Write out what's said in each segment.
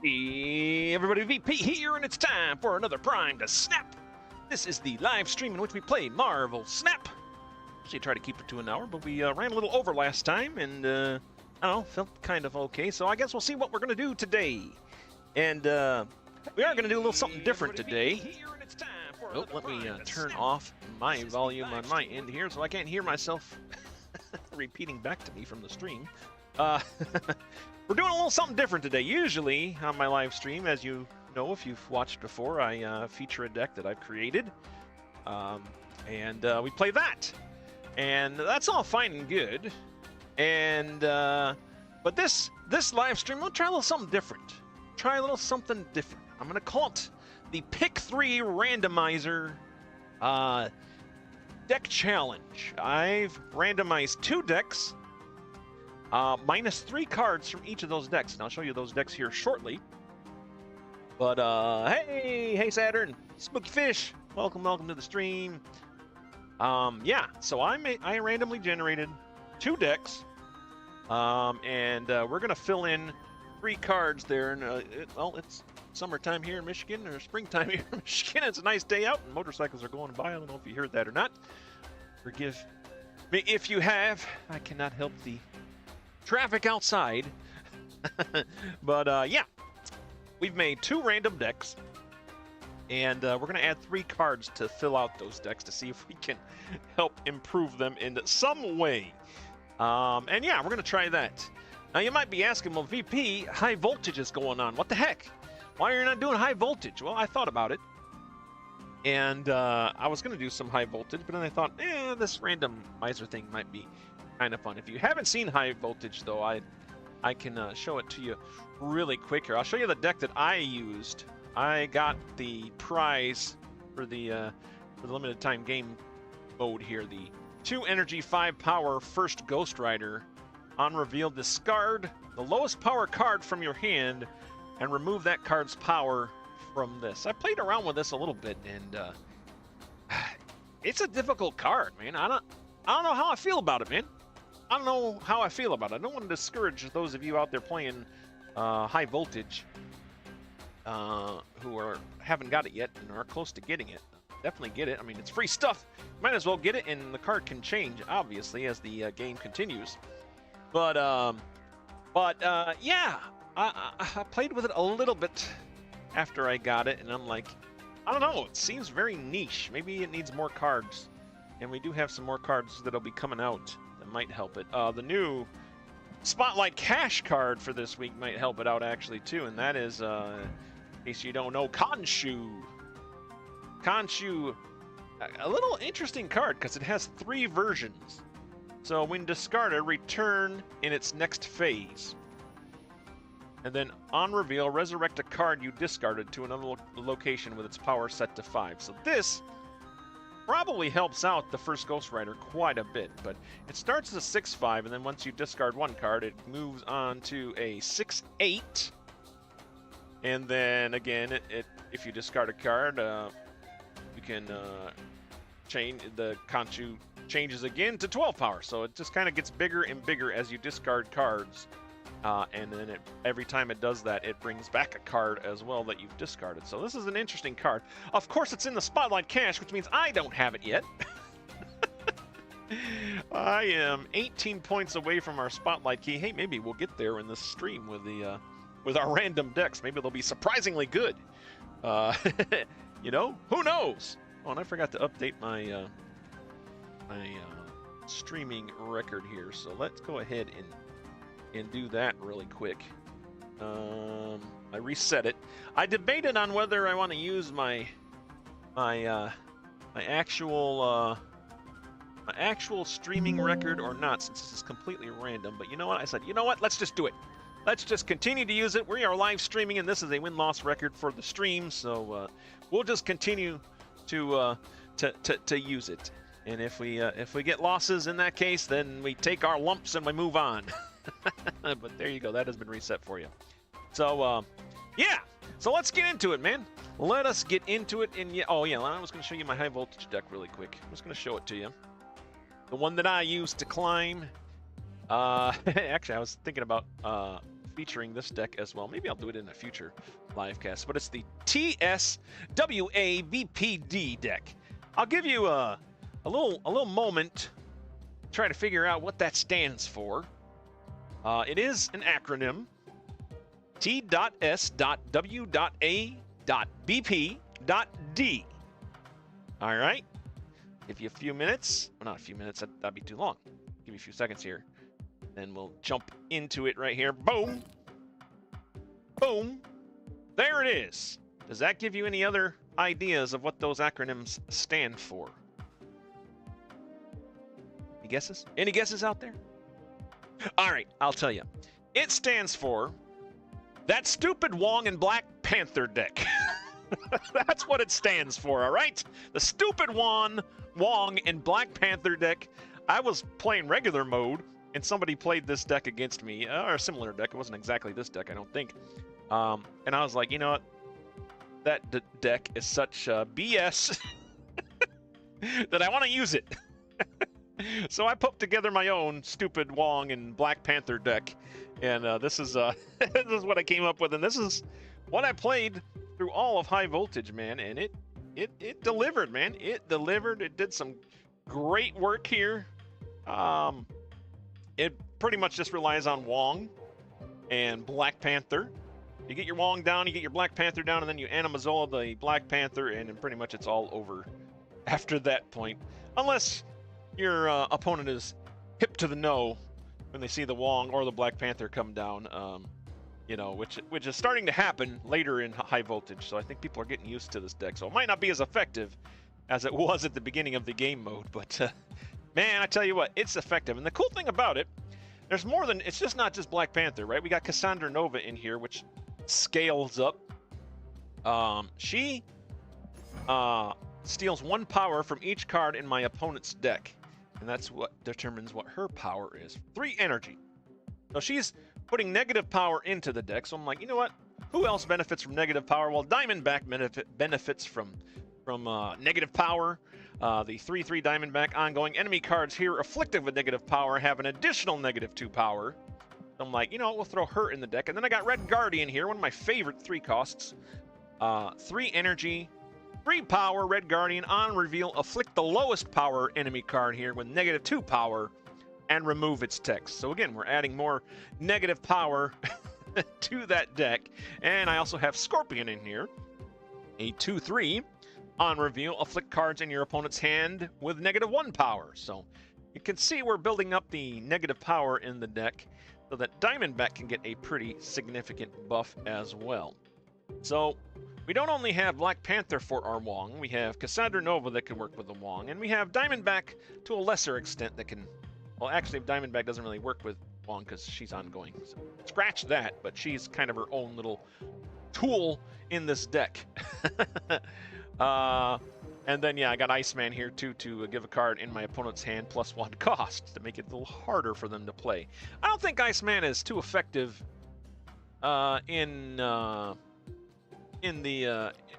Hey everybody, VP here, and it's time for another Prime to Snap. This is the live stream in which we play Marvel Snap. Actually try to keep it to an hour, but we ran a little over last time, and I don't know, felt kind of okay. So I guess we'll see what we're gonna do today. And we are gonna do a little something different today. Oh, let me turn off my volume on my end here, so I can't hear myself repeating back to me from the stream. We're doing a little something different today. Usually on my live stream, as you know if you've watched before, I feature a deck that I've created, and we play that, and that's all fine and good. And but this live stream, we'll try a little something different. Try a little something different. I'm gonna call it the Pick 3 Randomizer Deck Challenge. I've randomized 2 decks. Minus 3 cards from each of those decks, and I'll show you those decks here shortly. But hey Saturn, Spooky Fish, welcome to the stream. Yeah, so I randomly generated 2 decks, and we're gonna fill in 3 cards there. And well, it's summertime here in Michigan, or springtime here in Michigan. It's a nice day out, and motorcycles are going by. I don't know if you heard that or not. Forgive me if you have. I cannot help the traffic outside. But yeah, we've made 2 random decks, and we're gonna add 3 cards to fill out those decks to see if we can help improve them in some way. And yeah, we're gonna try that. Now you might be asking, well, VP, high voltage is going on, what the heck, why are you not doing high voltage? Well, I thought about it, and I was gonna do some high voltage, but then I thought, this randomizer thing might be kind of fun. If you haven't seen high voltage, though, I can show it to you really quick here. I'll show you the deck that I used. I got the prize for the limited time game mode here. The 2 energy, 5 power first Ghost Rider. On reveal, discard the lowest power card from your hand and remove that card's power from this. I played around with this a little bit, and it's a difficult card, man. I don't know how I feel about it, man. I don't know how I feel about it. I don't want to discourage those of you out there playing high voltage who haven't got it yet and are close to getting it. Definitely get it. I mean, it's free stuff. Might as well get it, and the card can change, obviously, as the game continues. But yeah, I played with it a little bit after I got it, and I'm like, I don't know. It seems very niche. Maybe it needs more cards, and we do have some more cards that'll be coming out that might help it. The new Spotlight Cash card for this week might help it out, actually, too, and that is, in case you don't know, Khonshu. Khonshu, a little interesting card because it has 3 versions. So when discarded, return in its next phase. And then on reveal, resurrect a card you discarded to another location with its power set to 5. So this probably helps out the first Ghost Rider quite a bit, but it starts as a 6/5, and then once you discard 1 card, it moves on to a 6/8. And then again, if you discard a card, you can change the Khonshu changes again to 12 power. So it just kind of gets bigger and bigger as you discard cards, and then every time it does that, it brings back a card as well that you've discarded. So this is an interesting card. Of course, it's in the Spotlight Cash, which means I don't have it yet. I am 18 points away from our Spotlight key. Hey, maybe we'll get there in this stream with our random decks. Maybe they'll be surprisingly good. You know, who knows? Oh, and I forgot to update my streaming record here, so let's go ahead and do that really quick. I reset it. I debated on whether I want to use my actual streaming record or not, since this is completely random. But you know what? I said, you know what? Let's just do it. Let's just continue to use it. We are live streaming, and this is a win-loss record for the stream, so we'll just continue to use it. And if we get losses in that case, then we take our lumps and we move on. But there you go. That has been reset for you. So yeah. So let's get into it, man. Let us get into it. And oh yeah, I was going to show you my high voltage deck really quick. I'm just going to show it to you. The one that I used to climb. Actually, I was thinking about featuring this deck as well. Maybe I'll do it in a future live cast, but it's the T.S.W.A.B.P.D deck. I'll give you a little moment to try to figure out what that stands for. It is an acronym. T.S.W.A.B.P.D. All right. Give you a few minutes. Well, not a few minutes. That'd be too long. Give you a few seconds here. Then we'll jump into it right here. Boom. Boom. There it is. Does that give you any other ideas of what those acronyms stand for? Any guesses? Any guesses out there? All right, I'll tell you. It stands for that stupid Wong and Black Panther deck. That's what it stands for, all right? The stupid Wong and Black Panther deck. I was playing regular mode, and somebody played this deck against me, or a similar deck. It wasn't exactly this deck, I don't think. And I was like, you know what? That deck is such BS that I want to use it. So I put together my own stupid Wong and Black Panther deck, and this is this is what I came up with, and this is what I played through all of High Voltage, man, and it delivered, man. It delivered. It did some great work here. It pretty much just relies on Wong and Black Panther. You get your Wong down, you get your Black Panther down, and then you Arnim Zola the Black Panther, and then pretty much it's all over after that point. Unless your opponent is hip to the know when they see the Wong or the Black Panther come down, you know, which is starting to happen later in High Voltage. So I think people are getting used to this deck. So it might not be as effective as it was at the beginning of the game mode, but man, I tell you what, it's effective. And the cool thing about it, there's more than, it's just not just Black Panther, right? We got Cassandra Nova in here, which scales up. She steals 1 power from each card in my opponent's deck, and that's what determines what her power is. 3 energy. So she's putting negative power into the deck, so I'm like, you know what? Who else benefits from negative power? Well, Diamondback benefits from negative power. The 3/3 Diamondback ongoing enemy cards here afflicted with negative power have an additional -2 power. So I'm like, you know, we'll throw her in the deck. And then I got Red Guardian here, one of my favorite 3 costs. 3 energy, 3 power, Red Guardian on reveal, afflict the lowest power enemy card here with -2 power and remove its text. So again, we're adding more negative power to that deck. And I also have Scorpion in here, a 2/3 on reveal, afflict cards in your opponent's hand with -1 power. So you can see we're building up the negative power in the deck so that Diamondback can get a pretty significant buff as well. So we don't only have Black Panther for our Wong, we have Cassandra Nova that can work with the Wong, and we have Diamondback to a lesser extent that can, well, actually Diamondback doesn't really work with Wong because she's ongoing. So scratch that, but she's kind of her own little tool in this deck. And then, yeah, I got Iceman here, too, to give a card in my opponent's hand +1 cost to make it a little harder for them to play. I don't think Iceman is too effective in the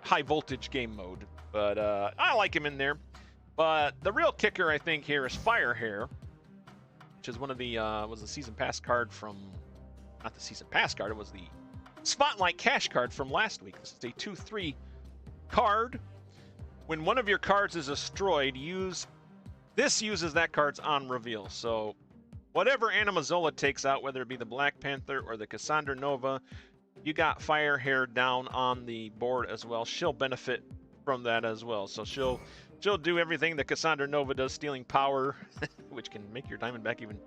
High Voltage game mode, but I like him in there. But the real kicker, I think, here is Firehair, which is one of the, was the Season Pass card from, not the Season Pass card, it was the Spotlight Cash card from last week. This is a 2/3 card. When one of your cards is destroyed, this uses that card's on reveal. So whatever Arnim Zola takes out, whether it be the Black Panther or the Cassandra Nova, you got Firehair down on the board as well. She'll benefit from that as well. So she'll do everything that Cassandra Nova does, stealing power, which can make your Diamondback even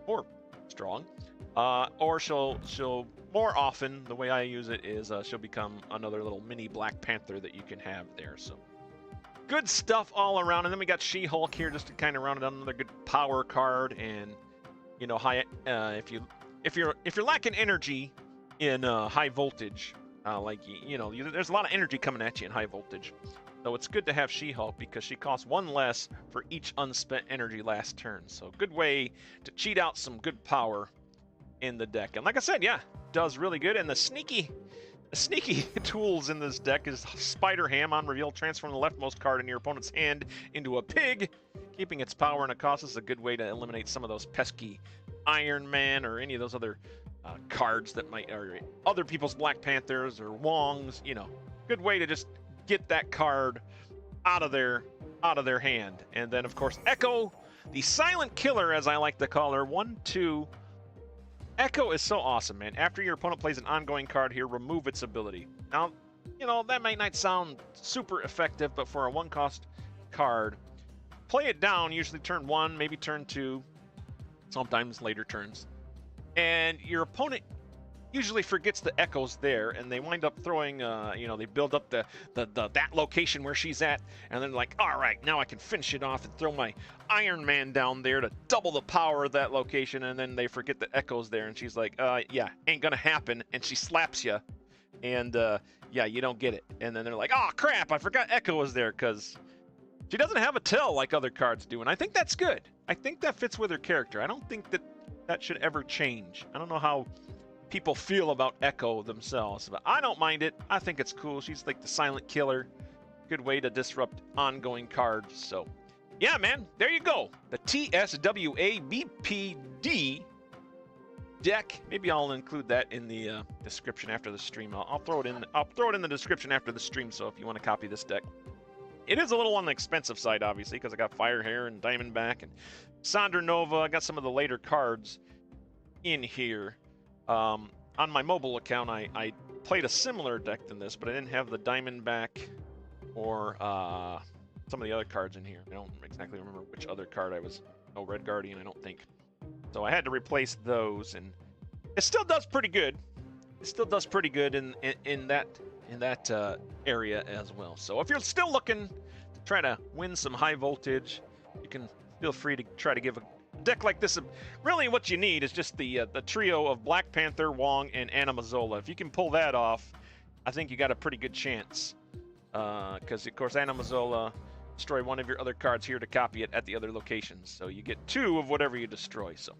more strong. Or she'll more often, the way I use it is she'll become another little mini Black Panther that you can have there. So good stuff all around. And then we got She-Hulk here just to kind of round it out, another good power card. And you know, if you're lacking energy in High Voltage, like you know, there's a lot of energy coming at you in High Voltage. So it's good to have She-Hulk because she costs 1 less for each unspent energy last turn. So good way to cheat out some good power in the deck. And like I said, yeah, does really good. And the sneaky tools in this deck is Spider Ham on reveal, transform the leftmost card in your opponent's hand into a pig, keeping its power and a cost. Is a good way to eliminate some of those pesky Iron Man or any of those other cards that might, or other people's Black Panthers or Wongs. You know, good way to just get that card out of their hand. And then of course Echo, the silent killer, as I like to call her. 1/2. Echo is so awesome, man. After your opponent plays an ongoing card here, remove its ability. Now, you know, that might not sound super effective, but for a 1-cost card, play it down, usually turn 1, maybe turn 2, sometimes later turns. And your opponent usually forgets the Echo's there, and they wind up throwing, you know, they build up that location where she's at, and then like, all right, now I can finish it off and throw my Iron Man down there to double the power of that location, and then they forget the Echo's there, and she's like, yeah, ain't gonna happen, and she slaps you, and yeah, you don't get it. And then they're like, oh crap, I forgot Echo was there, because she doesn't have a tell like other cards do, and I think that's good. I think that fits with her character. I don't think that should ever change. I don't know how people feel about Echo themselves, but I don't mind it. I think it's cool. She's like the silent killer. Good way to disrupt ongoing cards. So yeah, man, there you go. The T.S.W.A.B.P.D deck. Maybe I'll include that in the description after the stream. I'll throw it in. I'll throw it in the description after the stream. So if you want to copy this deck, it is a little on the expensive side, obviously, because I got Firehair and Diamondback and Cassandra Nova. I got some of the later cards in here. On my mobile account, I played a similar deck than this, but I didn't have the Diamondback or some of the other cards in here. I don't exactly remember which other card I was. No Red Guardian, I don't think. So I had to replace those, and it still does pretty good. It still does pretty good in that area as well. So if you're still looking to try to win some high voltage, you can feel free to try to give a deck like this. Really what you need is just the trio of Black Panther, Wong, and Arnim Zola. If you can pull that off, I think you got a pretty good chance. Because of course Arnim Zola destroy one of your other cards here to copy it at the other locations. So you get 2 of whatever you destroy. So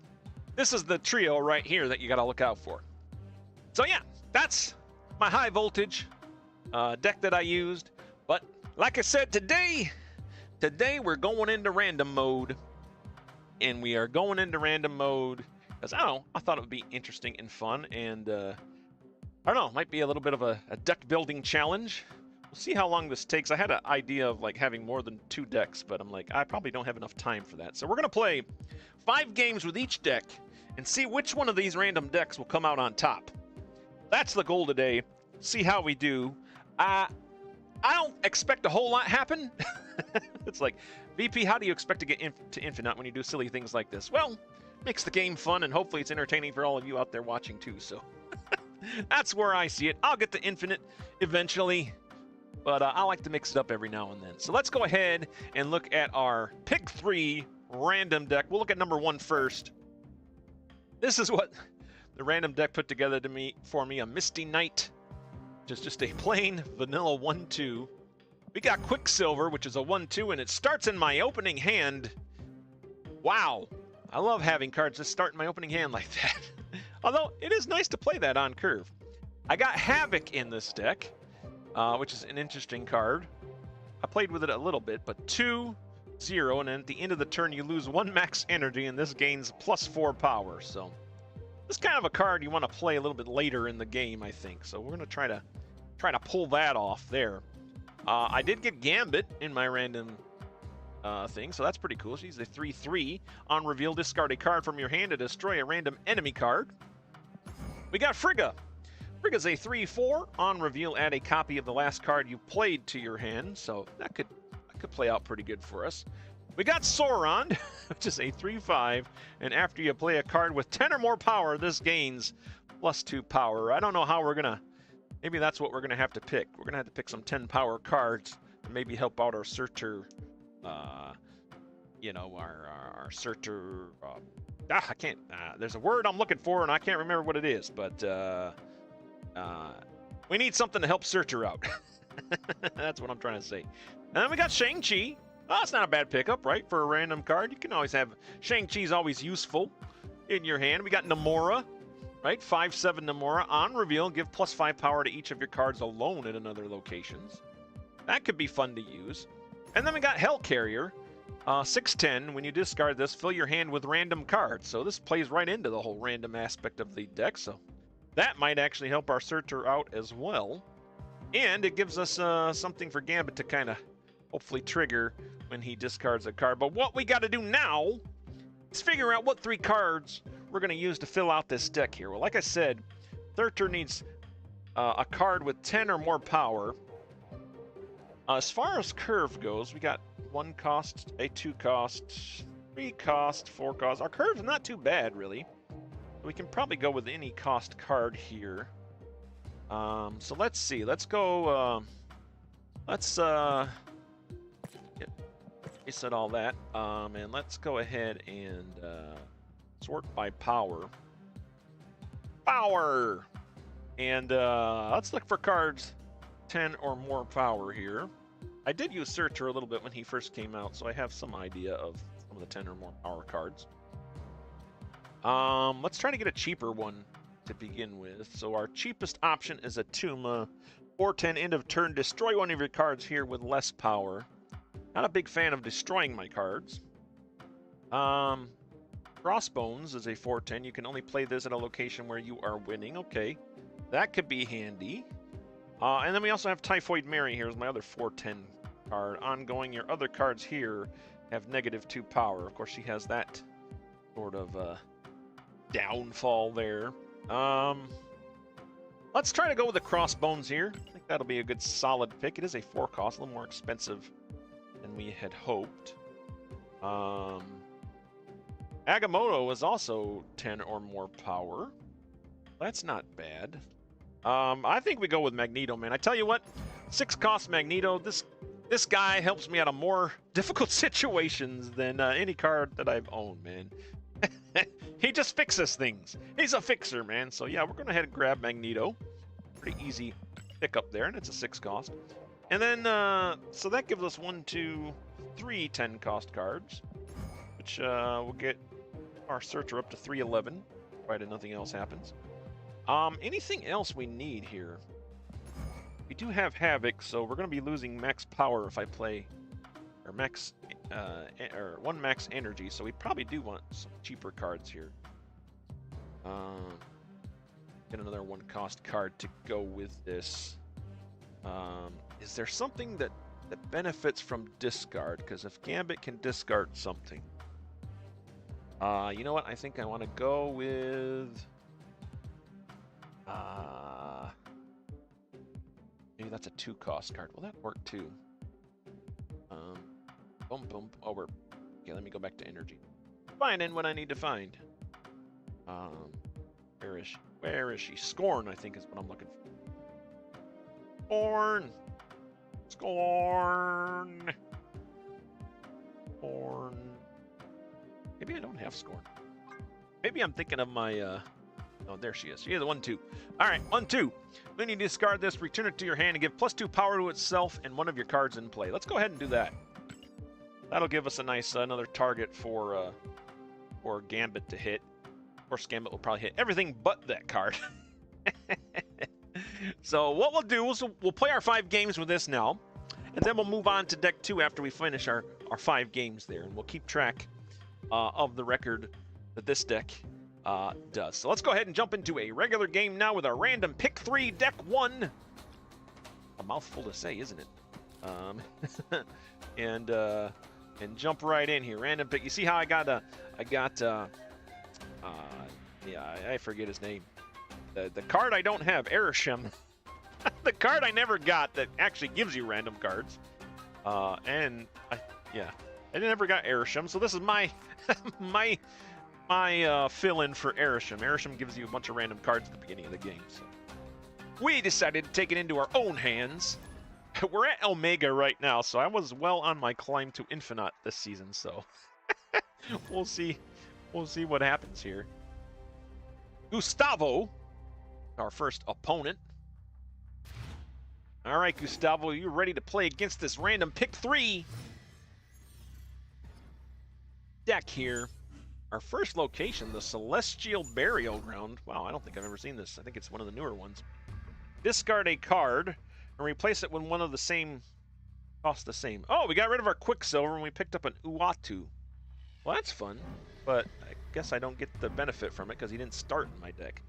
this is the trio right here that you got to look out for. So yeah, that's my high voltage deck that I used. But like I said, today we're going into random mode. And we are going into random mode because, I don't know, I thought it would be interesting and fun. And, I don't know, might be a little bit of a deck building challenge. We'll see how long this takes. I had an idea of, like, having more than 2 decks, but I'm like, I probably don't have enough time for that. So we're going to play 5 games with each deck and see which one of these random decks will come out on top. That's the goal today. See how we do. I don't expect a whole lot happen. It's like, VP, how do you expect to get to infinite when you do silly things like this? Well, makes the game fun, and hopefully it's entertaining for all of you out there watching too. So that's where I see it. I'll get to infinite eventually, but I like to mix it up every now and then. So let's go ahead and look at our pick 3 random deck. We'll look at number 1 first. This is what the random deck put together for me, a Misty Knight, which is just a plain vanilla 1/2. We got Quicksilver, which is a 1/2, and it starts in my opening hand. Wow. I love having cards that start in my opening hand like that. Although, it is nice to play that on curve. I got Havok in this deck, which is an interesting card. I played with it a little bit, but 2-0, and then at the end of the turn, you lose 1 max energy, and this gains +4 power. So, this is kind of a card you want to play a little bit later in the game, I think. So, we're going to try to pull that off there. I did get Gambit in my random thing, so that's pretty cool. She's a 3/3. On reveal, discard a card from your hand to destroy a random enemy card. We got Frigga. Frigga's a 3/4. On reveal, add a copy of the last card you played to your hand, so that could play out pretty good for us. We got Sauron, which is a 3/5, and after you play a card with 10 or more power, this gains +2 power. I don't know how we're gonna. Maybe that's what we're going to have to pick. We're going to have to pick some 10 power cards to maybe help out our Surtur, you know, our Surtur. I can't, there's a word I'm looking for, and I can't remember what it is, but we need something to help Surtur out. That's what I'm trying to say. And then we got Shang-Chi. Oh, that's not a bad pickup, right, for a random card. You can always have, Shang-Chi's always useful in your hand. We got Namora. Right, 5/7 Namora. On reveal, give +5 power to each of your cards alone at another locations. That could be fun to use. And then we got Hell Carrier. 610, when you discard this, fill your hand with random cards. So this plays right into the whole random aspect of the deck, so that might actually help our Surtur out as well. And it gives us something for Gambit to kind of hopefully trigger when he discards a card. But what we got to do now is figure out what 3 cards we're going to use to fill out this deck here. Well, like I said, Surtur needs a card with 10 or more power. As far as curve goes, we got 1 cost, a 2 cost, 3 cost, 4 cost. Our curve's not too bad, really. We can probably go with any cost card here. So let's see. Let's go. Let's reset all that. And let's go ahead and sort by power. Power. And let's look for cards 10 or more power here. I did use Surtur a little bit when he first came out, so I have some idea of some of the 10 or more power cards. Let's try to get a cheaper one to begin with. So our cheapest option is a Tuma. 410, end of turn, destroy one of your cards here with less power. Not a big fan of destroying my cards. Crossbones is a 410. You can only play this at a location where you are winning. Okay, that could be handy. And then we also have Typhoid Mary here is my other 410 card. Ongoing, your other cards here have -2 power. Of course, she has that sort of downfall there. Let's try to go with the Crossbones here. I think that'll be a good solid pick. It is a 4 cost, a little more expensive than we had hoped. Agamotto is also 10 or more power. That's not bad. I think we go with Magneto, man. I tell you what, 6 cost Magneto. This guy helps me out of more difficult situations than any card that I've owned, man. He just fixes things. He's a fixer, man. So yeah, we're going to head and grab Magneto. Pretty easy pick up there, and it's a 6 cost. And then, so that gives us 1, 2, 3 10 cost cards, which will get our Surtur up to 311, provided nothing else happens. Anything else we need here? We do have Havok, so we're going to be losing max power if I play, or max, or 1 max energy. So we probably do want some cheaper cards here. Get another 1 cost card to go with this. Is there something that benefits from discard? Because if Gambit can discard something, you know what? I think I want to go with. Maybe that's a 2 cost card. Will that work too? Boom, boom. Oh, we're okay. Let me go back to energy. Finding what I need to find. Where is she? Where is she? Scorn, I think, is what I'm looking for. Scorn. Scorn. Scorn. Maybe I don't have Scorn. Maybe I'm thinking of my. Oh, there she is. She is a 1/2. All right, 1/2. When you discard this, return it to your hand and give +2 power to itself and one of your cards in play. Let's go ahead and do that. That'll give us a nice another target for Gambit to hit. Of course, Gambit will probably hit everything but that card. So what we'll do is we'll play our 5 games with this now, and then we'll move on to deck 2 after we finish our 5 games there, and we'll keep track of the record that this deck does. So let's go ahead and jump into a regular game now with our random pick 3 deck 1. A mouthful to say, isn't it? And jump right in here. Random pick. You see how I got yeah, I forget his name. The card I don't have, Erisham. The card I never got that actually gives you random cards. And I never got Erisham, so this is my my fill-in for Erisham. Erisham gives you a bunch of random cards at the beginning of the game. So we decided to take it into our own hands. We're at Omega right now, so I was well on my climb to Infinite this season. So we'll see what happens here. Gustavo, our first opponent. All right, Gustavo, you ready to play against this random pick 3 deck here? Our first location, the Celestial Burial Ground. Wow, I don't think I've ever seen this. I think it's one of the newer ones. Discard a card and replace it with one of the same Cost the same. Oh, we got rid of our Quicksilver and we picked up an Uatu. Well, that's fun, but I guess I don't get the benefit from it because he didn't start in my deck.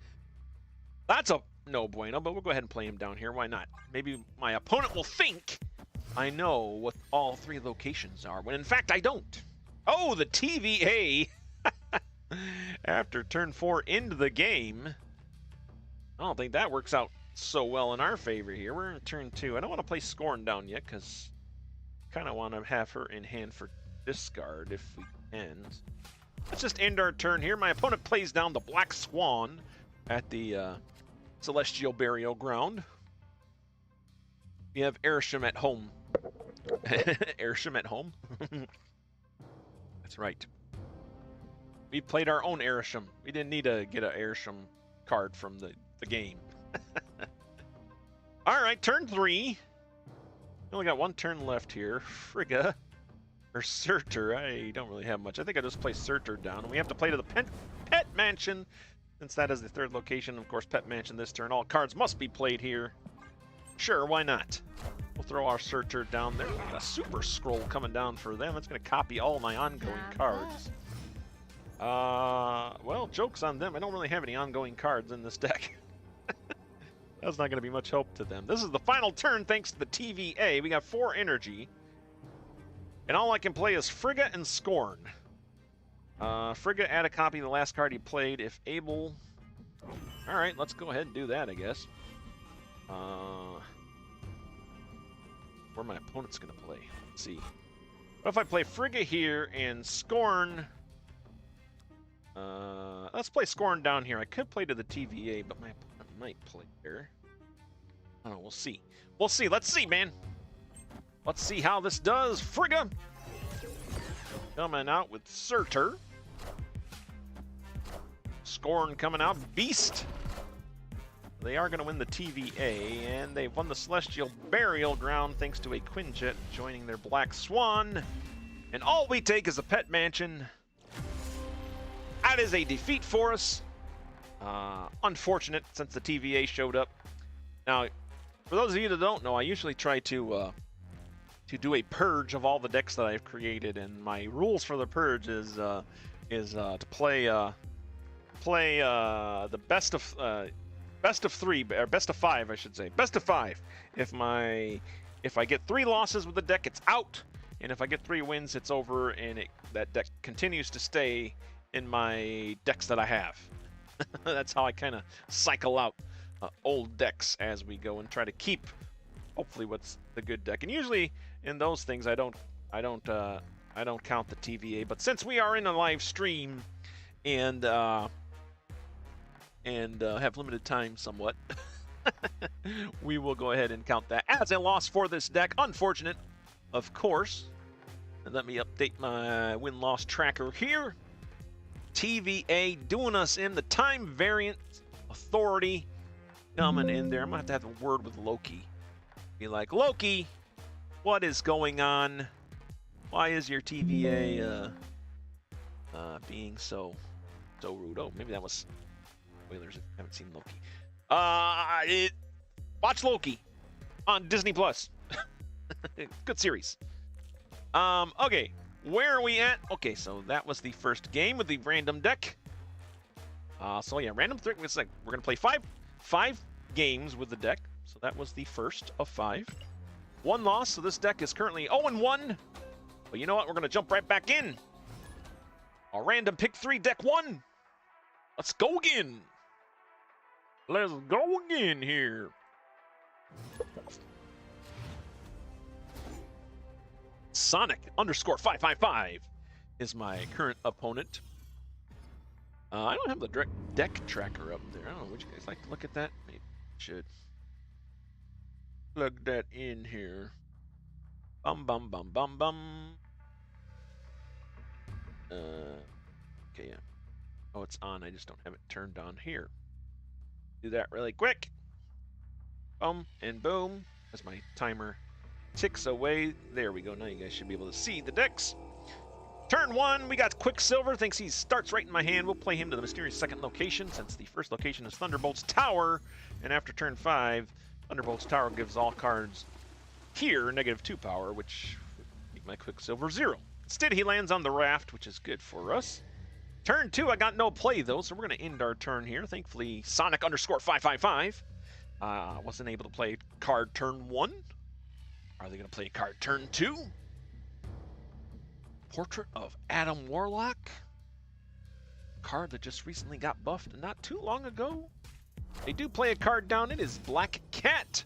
That's a no bueno, but we'll go ahead and play him down here. Why not? Maybe my opponent will think I know what all 3 locations are, when in fact I don't. Oh, the TVA! After turn 4 into the game. I don't think that works out so well in our favor here. We're in turn 2. I don't want to play Scorn down yet because I kind of want to have her in hand for discard if we can. Let's just end our turn here. My opponent plays down the Black Swan at the Celestial Burial Ground. We have Airsham at home. Airsham at home? That's right. We played our own Airsham. We didn't need to get an Airsham card from the game. Alright, turn 3. Only got 1 turn left here. Frigga. Or Surtur. I don't really have much. I think I just play Surtur down. We have to play to the Pet Mansion. Since that is the 3rd location, of course, Pet Mansion this turn. All cards must be played here. Sure, why not? We'll throw our Surtur down there. We got a Super Scroll coming down for them. It's going to copy all my ongoing cards. Well, joke's on them. I don't really have any ongoing cards in this deck. That's not going to be much help to them. This is the final turn thanks to the TVA. We got 4 energy. And all I can play is Frigga and Scorn. Frigga, add a copy of the last card he played if able. Alright, let's go ahead and do that, I guess. Where my opponent's going to play. Let's see. What if I play Frigga here and Scorn? Let's play Scorn down here. I could play to the TVA, but my opponent might play there. I don't know, we'll see. We'll see. Let's see, man. Let's see how this does. Frigga coming out with Surtur. Scorn coming out. Beast. They are going to win the TVA, and they've won the Celestial Burial Ground thanks to a Quinjet joining their Black Swan. And all we take is a Pet Mansion. That is a defeat for us. Unfortunate since the TVA showed up. Now, for those of you that don't know, I usually try to do a purge of all the decks that I've created, and my rules for the purge is to play the best of 3 or best of 5, I should say, best of 5. If I get 3 losses with the deck, it's out, and if I get 3 wins, it's over, and that deck continues to stay in my decks that I have. That's how I kind of cycle out old decks as we go and try to keep, hopefully, what's the good deck. And usually in those things, I don't count the TVA. But since we are in a live stream and have limited time somewhat, we will go ahead and count that as a loss for this deck. Unfortunate, of course. And let me update my win-loss tracker here. TVA doing us in. The time variant authority coming in there. I'm going to have a word with Loki. Be like, Loki, what is going on? Why is your TVA being so rude? Oh, maybe that was spoilers if you haven't seen Loki. Watch Loki on Disney Plus. Good series. Okay. Where are we at? Okay, so that was the first game with the random deck. So yeah, random deck. It's like we're gonna play five games with the deck. So that was the first of 5. 1 loss. So this deck is currently 0-1. But you know what? We're gonna jump right back in. Our random pick 3 deck 1. Let's go again. Let's go again here. Sonic_555 is my current opponent. I don't have the deck tracker up there. I don't know. Would you guys like to look at that? Maybe I should plug that in here. Bum bum bum bum bum. Okay, yeah. Oh, it's on. I just don't have it turned on here. Do that really quick. Boom and boom. As my timer ticks away. There we go. Now you guys should be able to see the decks. Turn 1, we got Quicksilver. Thinks he starts right in my hand. We'll play him to the mysterious 2nd location, since the 1st location is Thunderbolt's Tower. And after turn 5, Thunderbolt's Tower gives all cards here, -2 power, which would make my Quicksilver 0. Instead, he lands on the raft, which is good for us. Turn 2, I got no play, though, so we're going to end our turn here. Thankfully, Sonic_555 wasn't able to play card turn 1. Are they going to play card turn 2? Portrait of Adam Warlock. Card that just recently got buffed not too long ago. They do play a card down. It is Black Cat.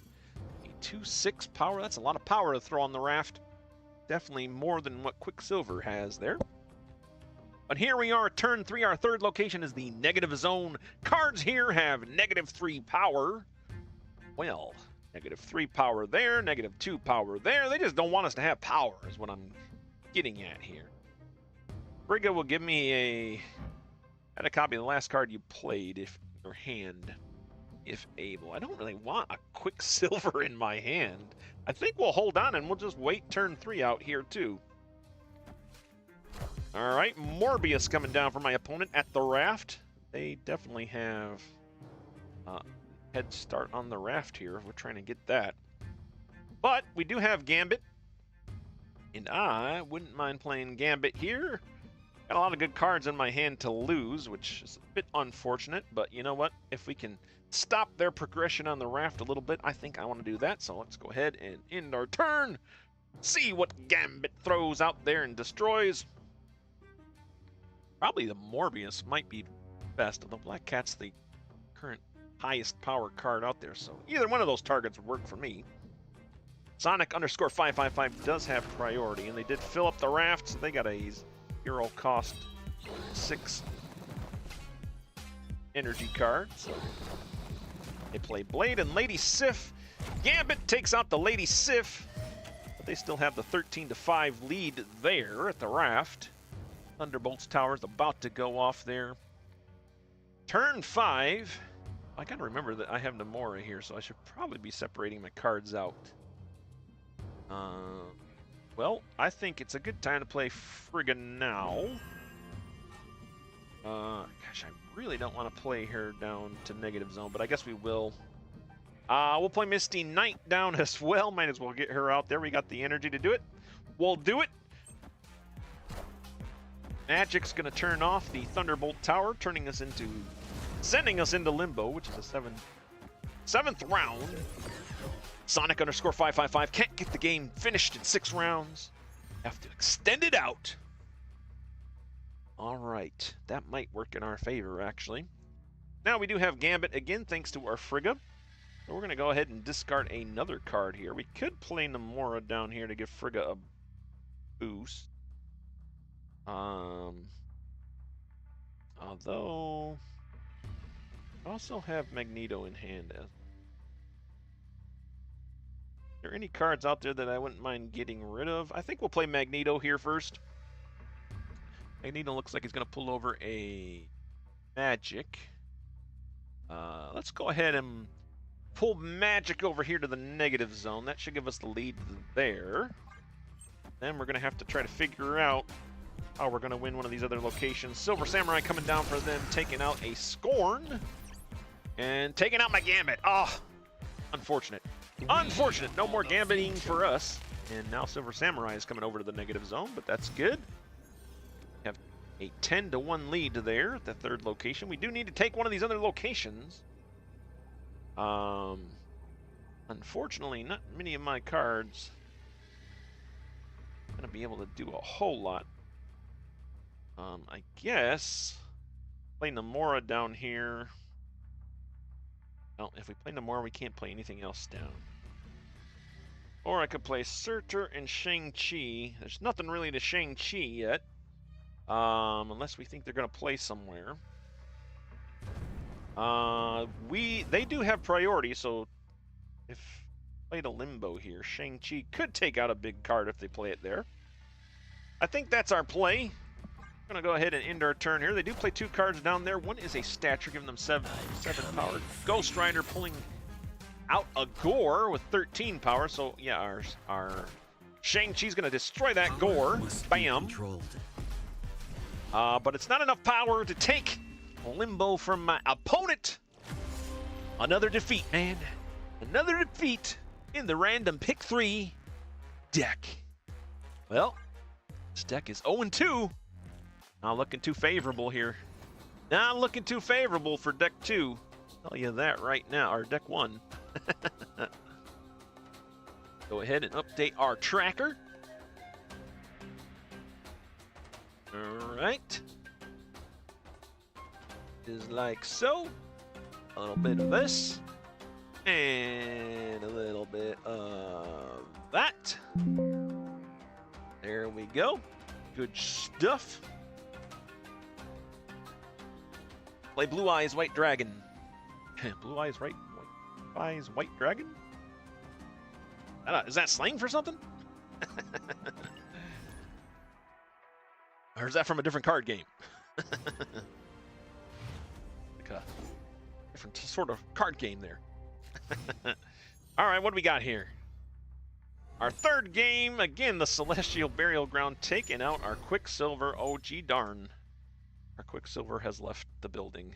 A 2/6 power. That's a lot of power to throw on the raft. Definitely more than what Quicksilver has there. But here we are, turn 3. Our third location is the negative zone. Cards here have -3 power. Well, -3 power there, -2 power there. They just don't want us to have power, is what I'm getting at here. Frigga will give me a copy of the last card you played, if your hand, if able. I don't really want a Quicksilver in my hand. I think we'll hold on and we'll just wait turn 3 out here too. All right, Morbius coming down for my opponent at the raft. They definitely have a head start on the raft here. We're trying to get that. But we do have Gambit, and I wouldn't mind playing Gambit here. Got a lot of good cards in my hand to lose, which is a bit unfortunate, but you know what? If we can stop their progression on the raft a little bit, I think I want to do that. So let's go ahead and end our turn. See what Gambit throws out there and destroys. Probably the Morbius might be best, although Black Cat's the current highest power card out there, so either one of those targets would work for me. Sonic_555 does have priority, and they did fill up the raft, so they got a 0 cost 6 energy cards. They play Blade and Lady Sif. Gambit takes out the Lady Sif, but they still have the 13-5 lead there at the raft. Thunderbolt's tower's about to go off there. Turn 5. I gotta remember that I have Namora here, so I should probably be separating my cards out. Well, I think it's a good time to play Frigga now. Gosh, I really don't want to play her down to negative zone, but I guess we will. We'll play Misty Knight down as well. Might as well get her out there. We got the energy to do it. We'll do it. Magic's going to turn off the Thunderbolt Tower, sending us into Limbo, which is a 7th round. Sonic_555 can't get the game finished in 6 rounds. Have to extend it out. All right, that might work in our favor, actually. Now we do have Gambit again, thanks to our Frigga. So we're going to go ahead and discard another card here. We could play Namora down here to give Frigga a boost. Although I also have Magneto in hand. Are there any cards out there that I wouldn't mind getting rid of? I think we'll play Magneto here first. Magneto looks like he's going to pull over a Magic. Let's go ahead and pull Magic over here to the negative zone. That should give us the lead there. Then we're going to have to try to figure out how we're going to win one of these other locations. Silver Samurai coming down for them, taking out a Scorn. And taking out my Gambit. Oh, unfortunate. Unfortunate. No more Gambiting for us. And now Silver Samurai is coming over to the negative zone, but that's good. We have a 10-1 lead there at the third location. We do need to take one of these other locations. Unfortunately, not many of my cards are going to be able to do a whole lot. I guess play Namora down here. Well, if we play Namora, we can't play anything else down. Or I could play Surtur and Shang-Chi. There's nothing really to Shang-Chi yet. Unless we think they're going to play somewhere. They do have priority, so if played a Limbo here, Shang-Chi could take out a big card if they play it there. I think that's our play. We're going to go ahead and end our turn here. They do play 2 cards down there. One is a Stature, giving them 7 power. Ghost Rider pulling out a Gore with 13 power. So, yeah, our Shang-Chi's going to destroy that Gore. Bam. But it's not enough power to take Limbo from my opponent. Another defeat, man. Another defeat in the random pick 3 deck. Well, this deck is 0-2. Not looking too favorable here. Not looking too favorable for deck 2. I'll tell you that right now, or deck 1. Go ahead and update our tracker. All right. Is like so. A little bit of this. And a little bit of that. There we go. Good stuff. Play Blue Eyes White Dragon. Blue Eyes White Dragon? Is that slang for something? Or is that from a different card game? Like a different sort of card game there. All right, what do we got here? Our third game, again, the Celestial Burial Ground taking out our Quicksilver. Oh, gee darn. Our Quicksilver has left the building.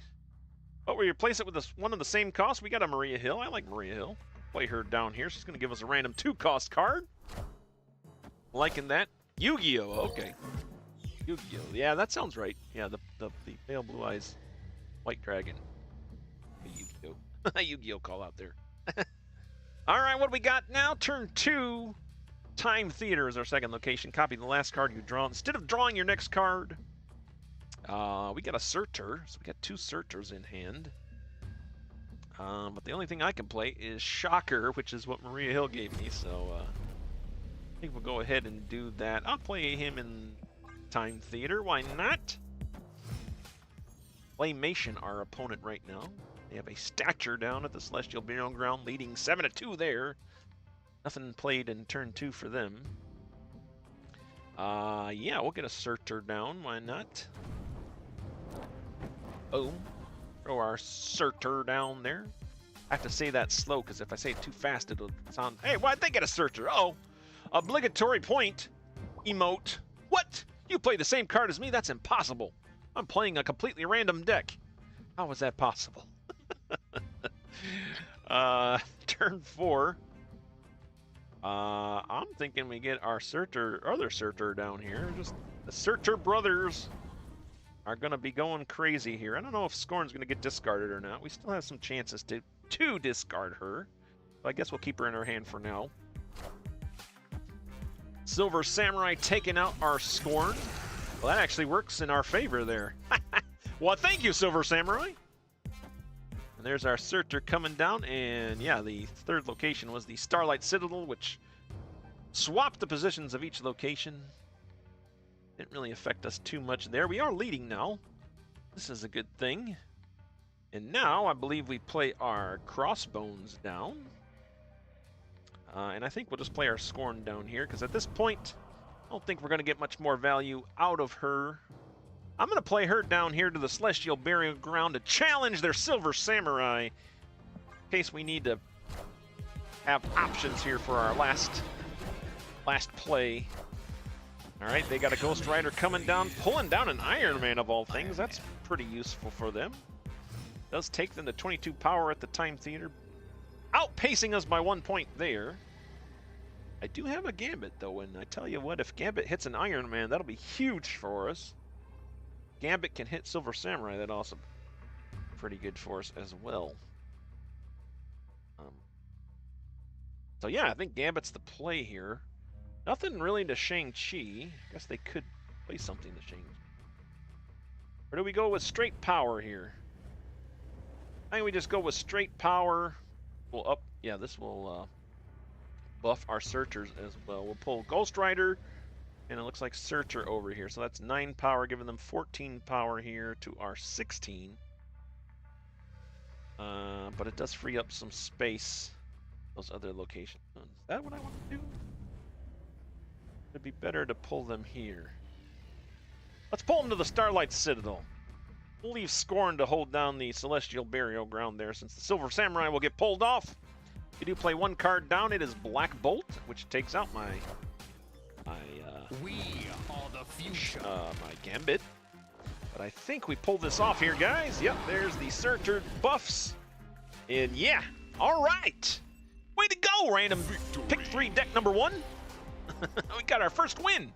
But we replace it with one of the same cost. We got a Maria Hill. I like Maria Hill. Play her down here. She's going to give us a random 2-cost card. Liking that. Yu-Gi-Oh! Okay. Yu-Gi-Oh! Yeah, that sounds right. Yeah, the pale blue eyes white dragon. Yu-Gi-Oh! Yu-Gi-Oh! Call out there. All right, what do we got now? Turn 2. Time Theater is our second location. Copy the last card you draw. Instead of drawing your next card, we got a Surtur. So we got 2 Surturs in hand. But the only thing I can play is Shocker, which is what Maria Hill gave me. So I think we'll go ahead and do that. I'll play him in Time Theater. Why not? Claymation, our opponent right now. They have a stature down at the Celestial Burial Ground, leading 7-2 there. Nothing played in turn 2 for them. Yeah, we'll get a Surtur down. Why not? Boom. Throw our Surtur down there. I have to say that slow, because if I say it too fast, it'll sound... Hey, why'd they get a Surtur? Oh, obligatory point. Emote. What? You play the same card as me? That's impossible. I'm playing a completely random deck. How is that possible? Turn 4. I'm thinking we get our other Surtur down here. Just the Surtur brothers are going to be going crazy here. I don't know if Scorn's going to get discarded or not. We still have some chances to discard her. But I guess we'll keep her in our hand for now. Silver Samurai taking out our Scorn. Well, that actually works in our favor there. Well, thank you, Silver Samurai. And there's our Surtur coming down. And yeah, the third location was the Starlight Citadel, which swapped the positions of each location. Didn't really affect us too much there. We are leading now. This is a good thing. And now I believe we play our Crossbones down. And I think we'll just play our Scorn down here, because at this point, I don't think we're going to get much more value out of her. I'm going to play her down here to the Celestial Burial Ground to challenge their Silver Samurai, in case we need to have options here for our last play. All right, they got a Ghost Rider coming down, pulling down an Iron Man of all things. That's pretty useful for them. Does take them to 22 power at the Time Theater, outpacing us by 1 point there. I do have a Gambit, though, and I tell you what, if Gambit hits an Iron Man, that'll be huge for us. Gambit can hit Silver Samurai, that's also pretty good for us as well. So yeah, I think Gambit's the play here. Nothing really to Shang-Chi. I guess they could play something to Shang-Chi. Or do we go with straight power here? I think we just go with straight power. We'll up, yeah, this will buff our Surturs as well. We'll pull Ghost Rider, and it looks like Surtur over here. So that's 9 power, giving them 14 power here to our 16. But it does free up some space, those other locations. Is that what I want to do? It'd be better to pull them here. Let's pull them to the Starlight Citadel. We'll leave Scorn to hold down the Celestial Burial Ground there, since the Silver Samurai will get pulled off. You do play 1 card down. It is Black Bolt, which takes out my Gambit. But I think we pull this off here, guys. Yep, there's the Surtur buffs. And yeah, all right. Way to go, random pick 3 deck number 1. We got our first win.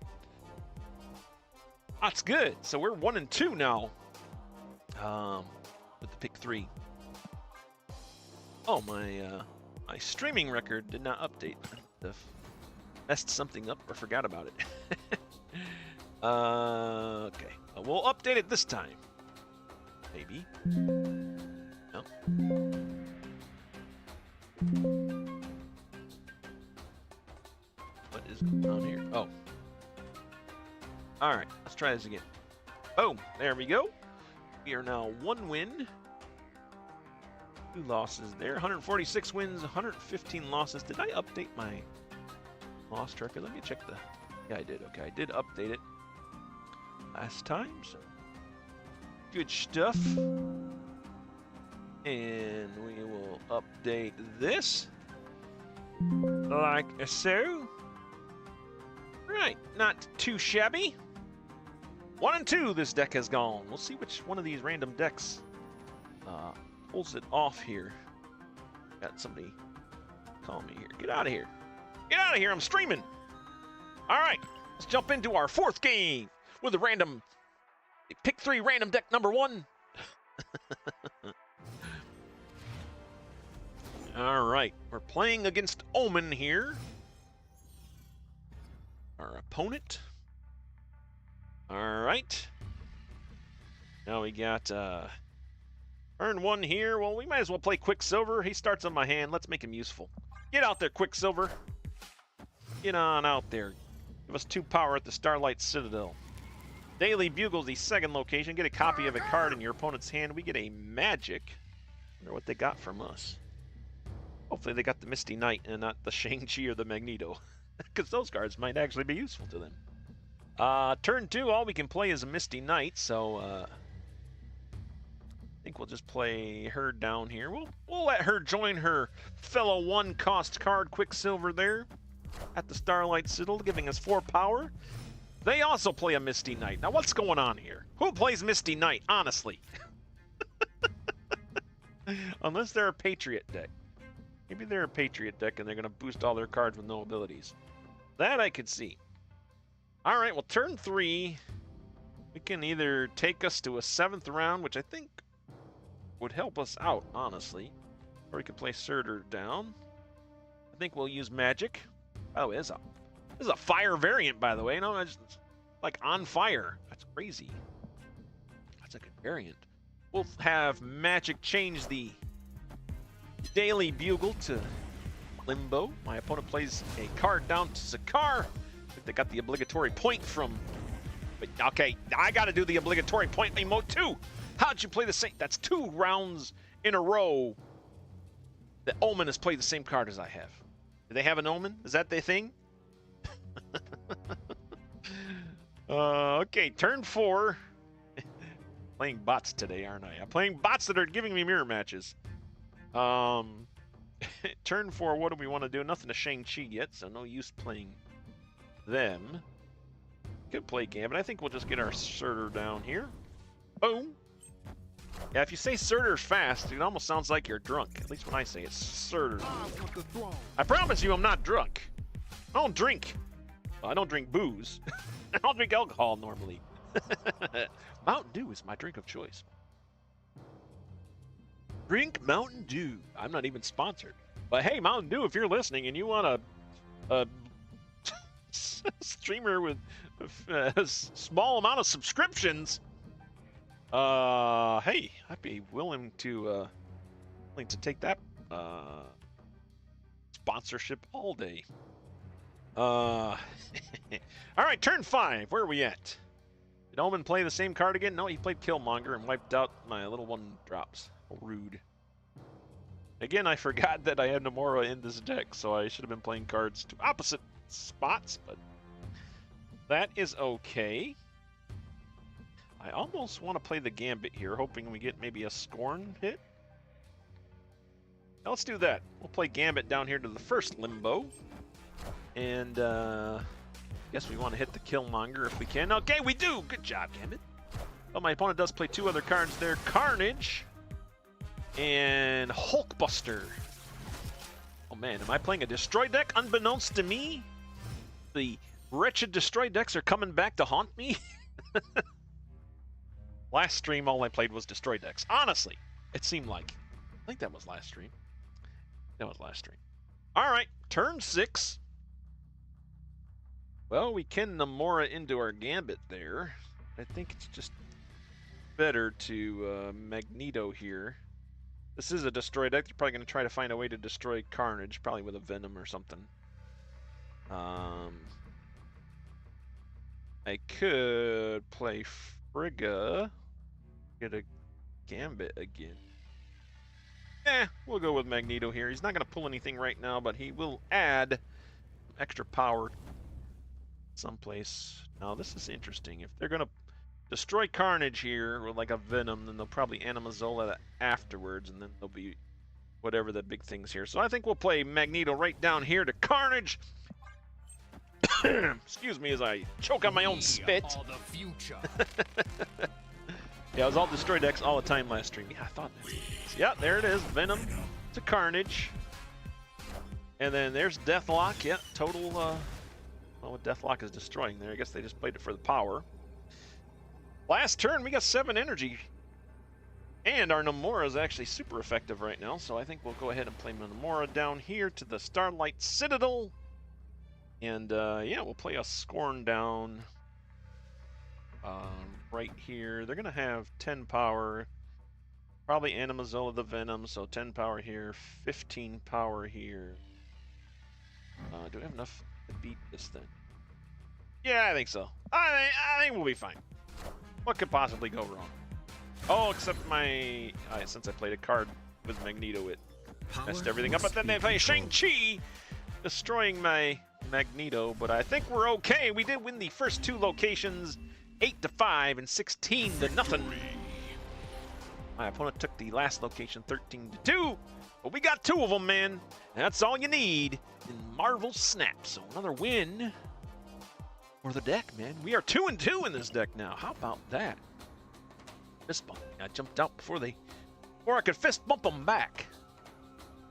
That's good. So we're 1 and 2 now. With the pick 3. Oh, my streaming record did not update. I messed something up or forgot about it. Okay. We'll update it this time. Maybe. No. What is going on here? Oh. Alright, let's try this again. Boom! There we go. We are now 1 win. 2 losses there. 146 wins, 115 losses. Did I update my loss record? Let me check the... Yeah, I did. Okay, I did update it last time, so... Good stuff. And we will update this. Like so. Right, not too shabby. 1 and 2 this deck has gone. We'll see which one of these random decks pulls it off here. Got somebody call me here. Get out of here. Get out of here, I'm streaming. Alright, let's jump into our 4th game with a random pick 3 random deck number 1. Alright, we're playing against Omen here. Our opponent. Alright. Now we got turn 1 here. Well, we might as well play Quicksilver. He starts on my hand. Let's make him useful. Get out there, Quicksilver. Get on out there. Give us 2 power at the Starlight Citadel. Daily Bugle's the 2nd location. Get a copy of a card in your opponent's hand. We get a magic. I wonder what they got from us. Hopefully they got the Misty Knight and not the Shang-Chi or the Magneto. Because those cards might actually be useful to them. Turn 2, all we can play is a Misty Knight, so I think we'll just play her down here. We'll let her join her fellow 1-cost card Quicksilver there at the Starlight Citadel, giving us 4 power. They also play a Misty Knight. Now, what's going on here? Who plays Misty Knight, honestly? Unless they're a Patriot deck. Maybe they're a Patriot deck and they're going to boost all their cards with no abilities. That I could see. All right, well, turn 3, we can either take us to a 7th round, which I think would help us out, honestly. Or we could play Surtur down. I think we'll use Magic. Oh, this is a fire variant, by the way. No, it's like on fire. That's crazy. That's a good variant. We'll have Magic change the Daily Bugle to Limbo. My opponent plays a card down to Zakar. They got the obligatory point from... But, okay, I got to do the obligatory point emote too. How'd you play the same... That's 2 rounds in a row that Omen has played the same card as I have. Do they have an Omen? Is that their thing? Okay, turn 4. Playing bots today, aren't I? I'm playing bots that are giving me mirror matches. Turn 4, what do we want to do? Nothing to Shang-Chi yet, so no use playing them. Could play Gambit. I think we'll just get our Surtur down here. Boom. Yeah, if you say Surtur's fast, it almost sounds like you're drunk. At least when I say it's Surtur. I promise you I'm not drunk. I don't drink. Well, I don't drink booze. I don't drink alcohol normally. Mountain Dew is my drink of choice. Drink Mountain Dew. I'm not even sponsored. But hey, Mountain Dew, if you're listening and you want a streamer with a small amount of subscriptions, hey, I'd be willing to take that sponsorship all day. All right, turn 5. Where are we at? Did Omen play the same card again? No, he played Killmonger and wiped out my little 1-drops. Rude. Again, I forgot that I had Nomura in this deck, so I should have been playing cards to opposite spots, but that is okay. I almost want to play the Gambit here, hoping we get maybe a Scorn hit. Now let's do that. We'll play Gambit down here to the first Limbo. And, guess we want to hit the Killmonger if we can. Okay, we do! Good job, Gambit. Well, my opponent does play 2 other cards there. Carnage and Hulkbuster. Oh, man, am I playing a destroy deck unbeknownst to me? The wretched destroy decks are coming back to haunt me? Last stream, all I played was destroy decks. Honestly, it seemed like. I think that was last stream. That was last stream. All right, turn 6. Well, we can Namora into our Gambit there. I think it's just better to Magneto here. This is a destroy deck. They're probably going to try to find a way to destroy Carnage, probably with a Venom or something. I could play Frigga, get a Gambit again. We'll go with Magneto here. He's not going to pull anything right now, but he will add extra power someplace. Now, this is interesting. If they're going to destroy Carnage here with like a Venom, then they'll probably Arnim Zola afterwards, and then there'll be whatever the big things here. So I think we'll play Magneto right down here to Carnage. Excuse me as I choke on my own spit. The future. Yeah, it was all destroy decks all the time last stream. Yeah, I thought that. Yeah, there it is. Venom to Carnage. And then there's Deathlock. Yeah, total, well, what Deathlock is destroying there. I guess they just played it for the power. Last turn, we got 7 energy. And our Namora is actually super effective right now, so I think we'll go ahead and play Namora down here to the Starlight Citadel. And, yeah, we'll play a Scorn down right here. They're going to have 10 power. Probably Arnim Zola the Venom, so 10 power here, 15 power here. Do we have enough to beat this thing? Yeah, I think so. I think we'll be fine. What could possibly go wrong? Oh, except my... since I played a card with Magneto, it messed everything up. But then they play Shang-Chi, destroying my Magneto. But I think we're okay. We did win the first 2 locations, 8-5 and 16-0. My opponent took the last location, 13-2. But we got 2 of them, man. That's all you need in Marvel Snap. So another win for the deck, man. We are 2-2 in this deck now. How about that? Fist bump. I jumped out before I could fist bump them back.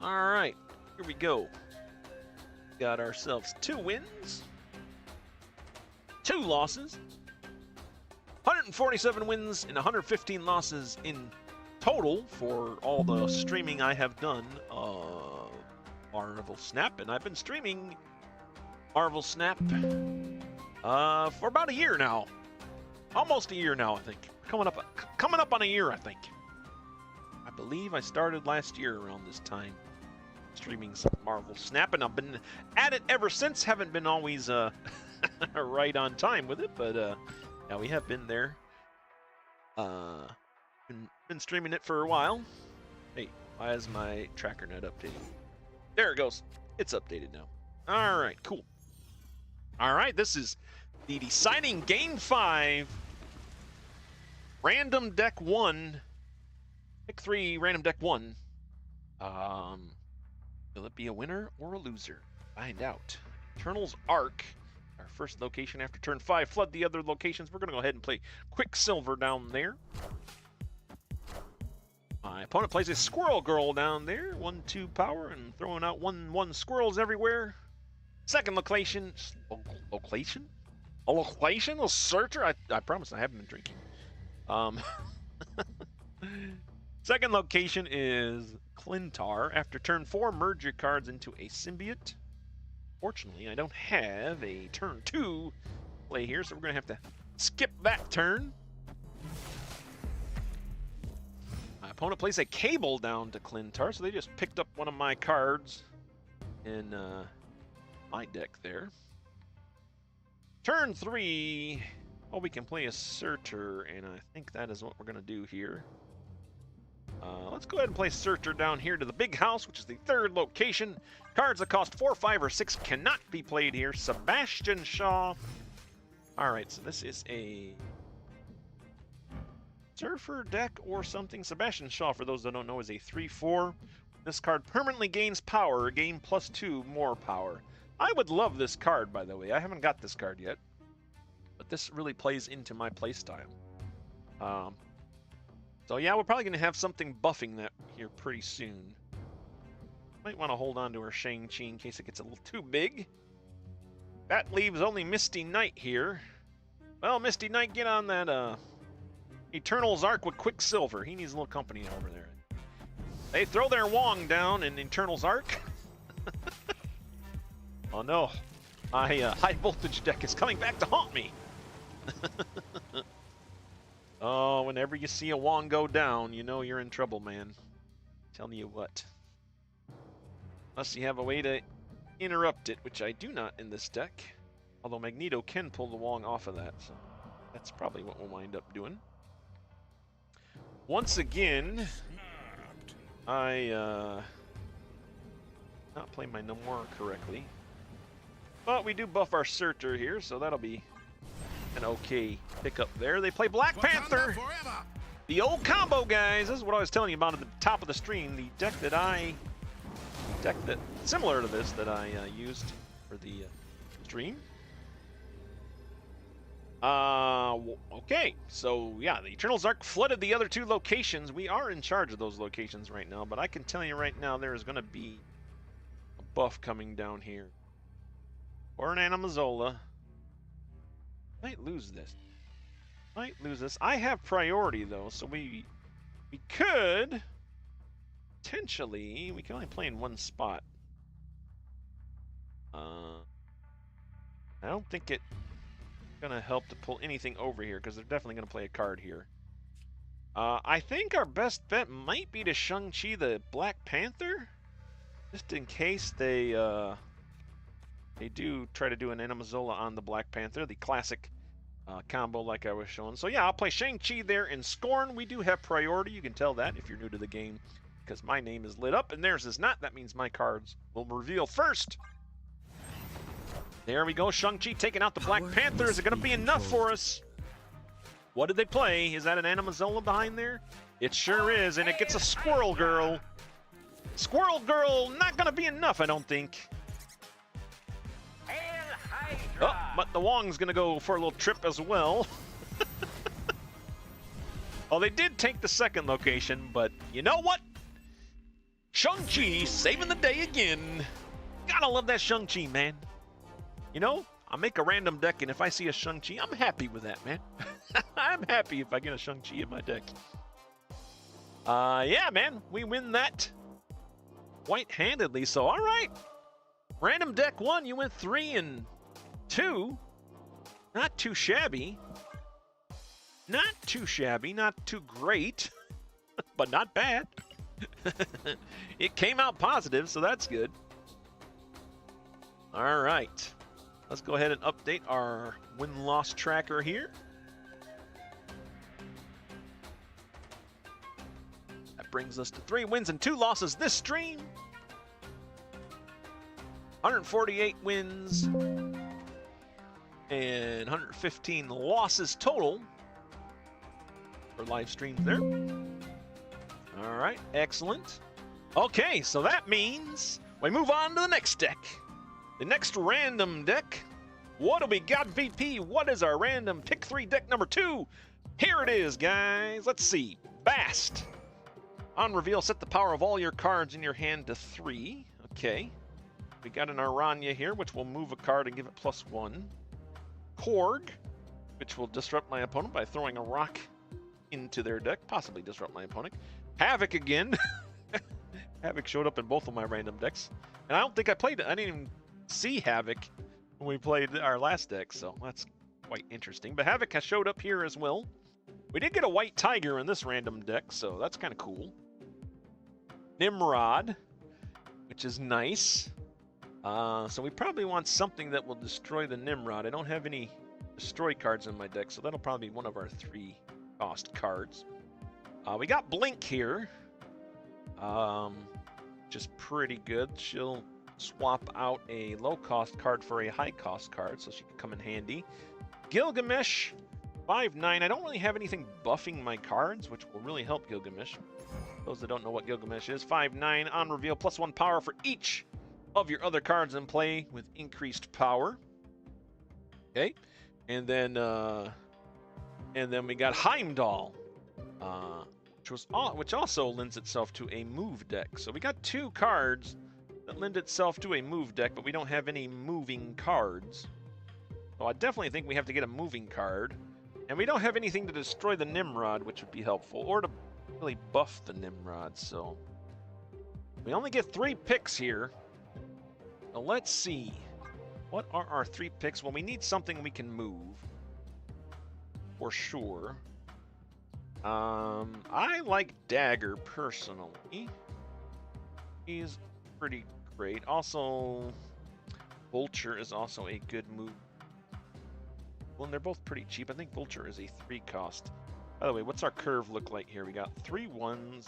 All right, here we go. Got ourselves 2 wins, 2 losses, 147 wins and 115 losses in total for all the streaming I have done of Marvel Snap, and I've been streaming Marvel Snap for about a year now. Almost a year now, I think. Coming up on a year, I think. I believe I started last year around this time, streaming some Marvel Snap, and I've been at it ever since. Haven't been always right on time with it, but yeah, we have been there. Been streaming it for a while. Hey, why is my tracker not updated? There it goes. It's updated now. All right, cool. All right, this is the deciding Game 5. Random Deck 1. Pick 3, Random Deck 1. Will it be a winner or a loser? Find out. Eternal's Arc. Our first location after turn 5. Flood the other locations. We're going to go ahead and play Quicksilver down there. My opponent plays a Squirrel Girl down there. 1/2 power and throwing out 1/1 squirrels everywhere. Second location. Location? A location? A Surtur? I promise I haven't been drinking. Second location is Clintar. After turn 4, merge your cards into a symbiote. Fortunately, I don't have a turn 2 play here, so we're going to have to skip that turn. My opponent plays a Cable down to Clintar, so they just picked up one of my cards in my deck there. Turn 3, well, we can play a Surtur, and I think that is what we're going to do here. Let's go ahead and play Surtur down here to the big house, which is the 3rd location. Cards that cost 4, 5, or 6 cannot be played here. Sebastian Shaw. All right, so this is a Surfer deck or something. Sebastian Shaw, for those that don't know, is a 3/4. This card permanently gains power, gain +2 more power. I would love this card, by the way. I haven't got this card yet, but this really plays into my playstyle. So yeah, we're probably going to have something buffing that here pretty soon. Might want to hold on to our Shang-Chi in case it gets a little too big. That leaves only Misty Knight here. Well, Misty Knight, get on that Eternal's Arc with Quicksilver. He needs a little company over there. They throw their Wong down in Eternal's Arc. Oh no, my high voltage deck is coming back to haunt me. Oh, whenever you see a Wong go down, you know you're in trouble, man. Telling you what. Unless you have a way to interrupt it, which I do not in this deck. Although Magneto can pull the Wong off of that, so that's probably what we'll wind up doing. Once again, I not playing my Nomura correctly. But we do buff our Surtur here, so that'll be an okay pickup there. They play Black Panther. The old combo, guys. This is what I was telling you about at the top of the stream. The deck that similar to this that I used for the stream. Okay, so yeah, the Eternal's Arc flooded the other two locations. We are in charge of those locations right now, but I can tell you right now there is going to be a buff coming down here. Or an Arnim Zola. Might lose this. Might lose this. I have priority though, so we could potentially, we can only play in one spot. I don't think it's gonna help to pull anything over here because they're definitely gonna play a card here. I think our best bet might be to Shang-Chi the Black Panther, just in case they do try to do an Arnim Zola on the Black Panther, the classic combo like I was showing. So yeah, I'll play Shang-Chi there in Scorn. We do have priority. You can tell that if you're new to the game because my name is lit up and theirs is not. That means my cards will reveal first. There we go. Shang-Chi taking out the Black Panther. Is it going to be enough for us? What did they play? Is that an Arnim Zola behind there? It sure is, and it gets a Squirrel Girl. Squirrel Girl, not going to be enough, I don't think. Oh, but the Wong's going to go for a little trip as well. Oh, they did take the second location, but you know what? Shang-Chi saving the day again. Gotta love that Shang-Chi, man. You know, I make a random deck, and if I see a Shang-Chi, I'm happy with that, man. I'm happy if I get a Shang-Chi in my deck. Yeah, man, we win that white-handedly, so all right. Random deck 1, you went 3 and 2. Not too shabby. Not too shabby, not too great, but not bad. It came out positive, so that's good. All right. Let's go ahead and update our win-loss tracker here. That brings us to 3 wins and 2 losses this stream. 148 wins and 115 losses total for live streams there. All right, excellent. Okay, so that means we move on to the next deck. The next random deck. What do we got, VP? What is our random pick 3 deck number 2? Here it is, guys. Let's see. Bast. On reveal, set the power of all your cards in your hand to 3. Okay. We got an Aranya here, which will move a card and give it +1. Korg, which will disrupt my opponent by throwing a rock into their deck, possibly disrupt my opponent. Havok again. Havok showed up in both of my random decks. And I don't think I played it. I didn't even see Havok when we played our last deck, so that's quite interesting. But Havok has showed up here as well. We did get a white tiger in this random deck, so that's kind of cool. Nimrod, which is nice. So we probably want something that will destroy the Nimrod. I don't have any destroy cards in my deck, so that'll probably be one of our 3 cost cards. We got Blink here, which is pretty good. She'll swap out a low-cost card for a high-cost card, so she can come in handy. Gilgamesh, 5/9. I don't really have anything buffing my cards, which will really help Gilgamesh. Those that don't know what Gilgamesh is, 5/9 on reveal, +1 power for each of your other cards in play with increased power. Okay, and then we got Heimdall, which also lends itself to a move deck. So we got 2 cards that lend itself to a move deck, but we don't have any moving cards. So I definitely think we have to get a moving card. And we don't have anything to destroy the Nimrod, which would be helpful, or to really buff the Nimrod, so... We only get 3 picks here. Now let's see. What are our 3 picks? Well, we need something we can move. For sure. I like Dagger, personally. He's pretty great. Also, Vulture is also a good move. Well, and they're both pretty cheap. I think Vulture is a 3 cost. By the way, what's our curve look like here? We got 3 1s,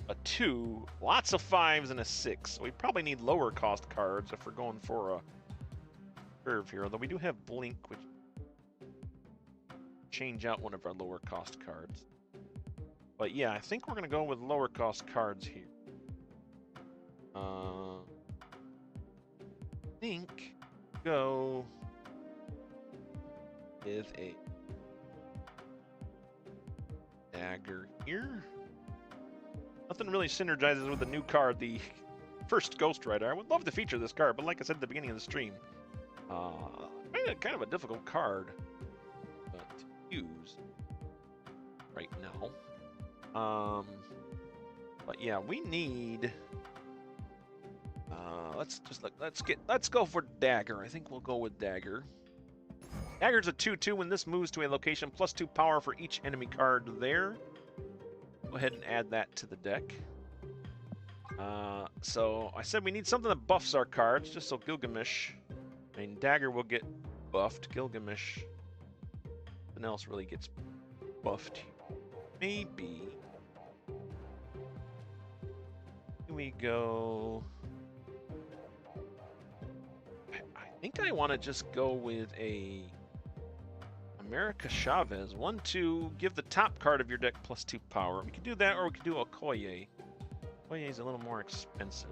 a 2, lots of 5s, and a 6. So we probably need lower cost cards if we're going for a curve here. Although we do have Blink, which change out one of our lower cost cards. But yeah, I think we're going to go with lower cost cards here. I think go with a Dagger here. Nothing really synergizes with the new card, the first Ghost Rider. I would love to feature this card, but like I said at the beginning of the stream, kind of a difficult card to use right now. But yeah, we need. Let's go for Dagger. I think we'll go with Dagger. Dagger's a 2/2 when this moves to a location, +2 power for each enemy card there. Go ahead and add that to the deck. So I said we need something that buffs our cards, just so Gilgamesh, Dagger will get buffed. Gilgamesh, nothing else really gets buffed. Maybe. Here we go. I think I want to just go with a America Chavez. 1/2, give the top card of your deck +2 power. We could do that, or we could do Okoye. Okoye is a little more expensive.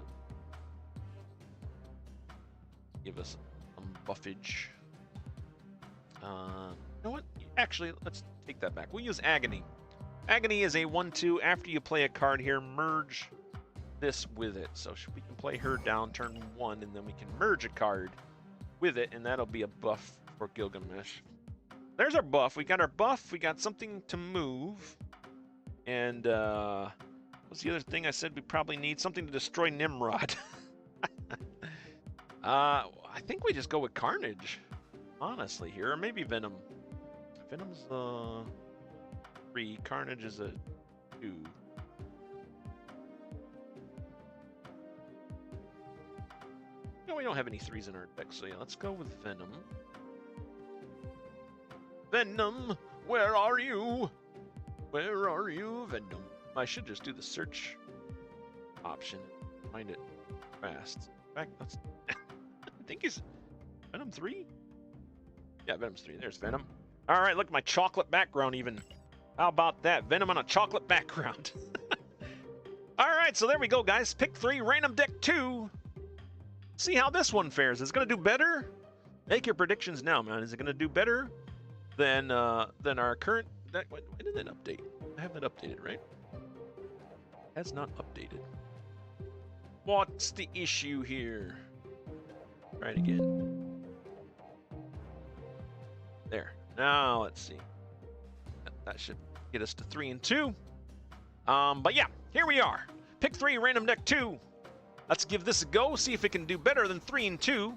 Give us some buffage. You know what? Actually, let's take that back. We'll use Agony. Agony is a 1/2. After you play a card here, merge this with it. So we can play her down turn 1, and then we can merge a card with it, and that'll be a buff for Gilgamesh. There's our buff. We got our buff. We got something to move. And what's the other thing I said we probably need? Something to destroy Nimrod. I think we just go with Carnage, honestly, here. Or maybe Venom. Venom's 3. Carnage is a 2. No, we don't have any 3s in our deck, so yeah, let's go with Venom. Venom, where are you? Where are you, Venom? I should just do the search option. Find it fast. In fact, let's... I think he's... Venom 3? Yeah, Venom's 3. There's Venom. Alright, look at my chocolate background even. How about that? Venom on a chocolate background. Alright, so there we go, guys. Pick 3, random deck 2. See how this one fares. Is it going to do better? Make your predictions now, man. Is it going to do better than our current deck? When did that update? I have that updated, right? Has not updated. What's the issue here? Try it again. There. Now let's see. That should get us to 3 and 2. But yeah, here we are. Pick 3, random deck 2. Let's give this a go, see if it can do better than 3 and 2.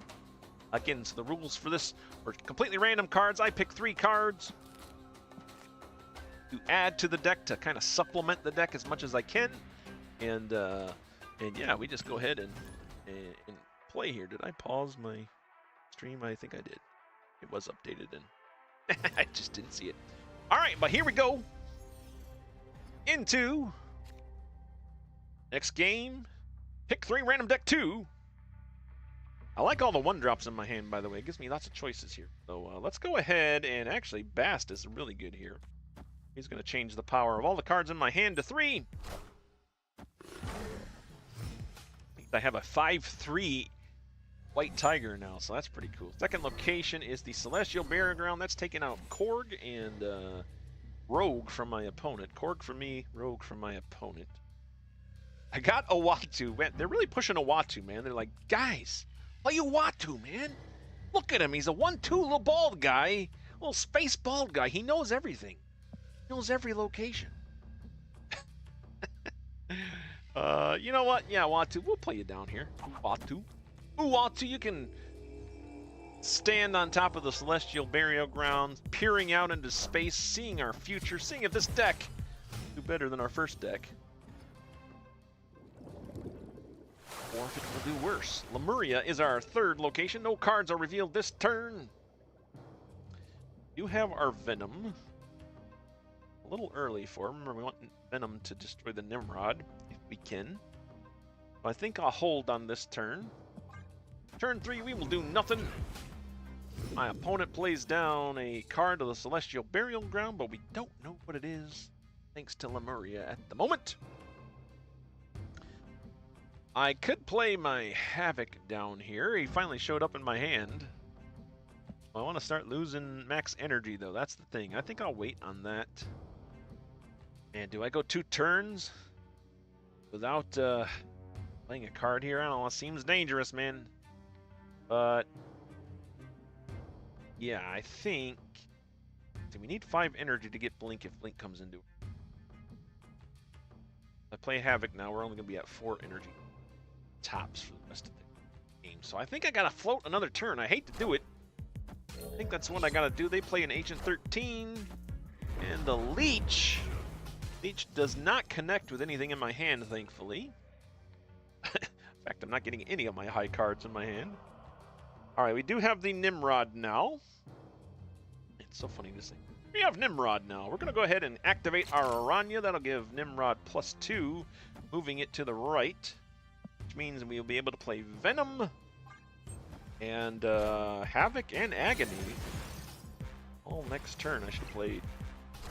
Again, so the rules for this are completely random cards. I pick 3 cards to add to the deck to kind of supplement the deck as much as I can. And yeah, we just go ahead and play here. Did I pause my stream? I think I did. It was updated and I just didn't see it. All right, but here we go. Into next game. Pick 3, random deck 2. I like all the 1-drops in my hand, by the way. It gives me lots of choices here. So let's go ahead and actually Bast is really good here. He's going to change the power of all the cards in my hand to 3. I have a 5/3 White Tiger now, so that's pretty cool. Second location is the Celestial Burial Ground. That's taking out Korg and Rogue from my opponent. Korg for me, Rogue from my opponent. I got Uatu. Man, they're really pushing Uatu, man. They're like, guys, play Uatu, man. Look at him. He's a 1-2 little bald guy. Little space bald guy. He knows everything. He knows every location. You know what? Yeah, Uatu, we'll play you down here. Uatu. Uatu, you can stand on top of the celestial burial ground, peering out into space, seeing our future, seeing if this deck will do better than our first deck. Or if it will do worse. Lemuria is our third location. No cards are revealed this turn. You have our Venom. A little early for him. Remember, we want Venom to destroy the Nimrod, if we can. I think I'll hold on this turn. Turn 3, we will do nothing. My opponent plays down a card of the Celestial Burial Ground, but we don't know what it is, thanks to Lemuria at the moment. I could play my Havok down here. He finally showed up in my hand. I want to start losing max energy, though. That's the thing. I think I'll wait on that. And do I go 2 turns without playing a card here? I don't know. It seems dangerous, man. But yeah, I think we need 5 energy to get Blink if Blink comes into it. If I play Havok now, we're only going to be at 4 energy tops for the rest of the game. So I think I got to float another turn. I hate to do it. I think that's what I got to do. They play an Ancient 13 and the Leech. Leech does not connect with anything in my hand, thankfully. In fact, I'm not getting any of my high cards in my hand. All right, we do have the Nimrod now. It's so funny to say. We have Nimrod now. We're going to go ahead and activate our Aranya. That'll give Nimrod +2, moving it to the right, which means we'll be able to play Venom and Havok and Agony. All next turn, I should have played.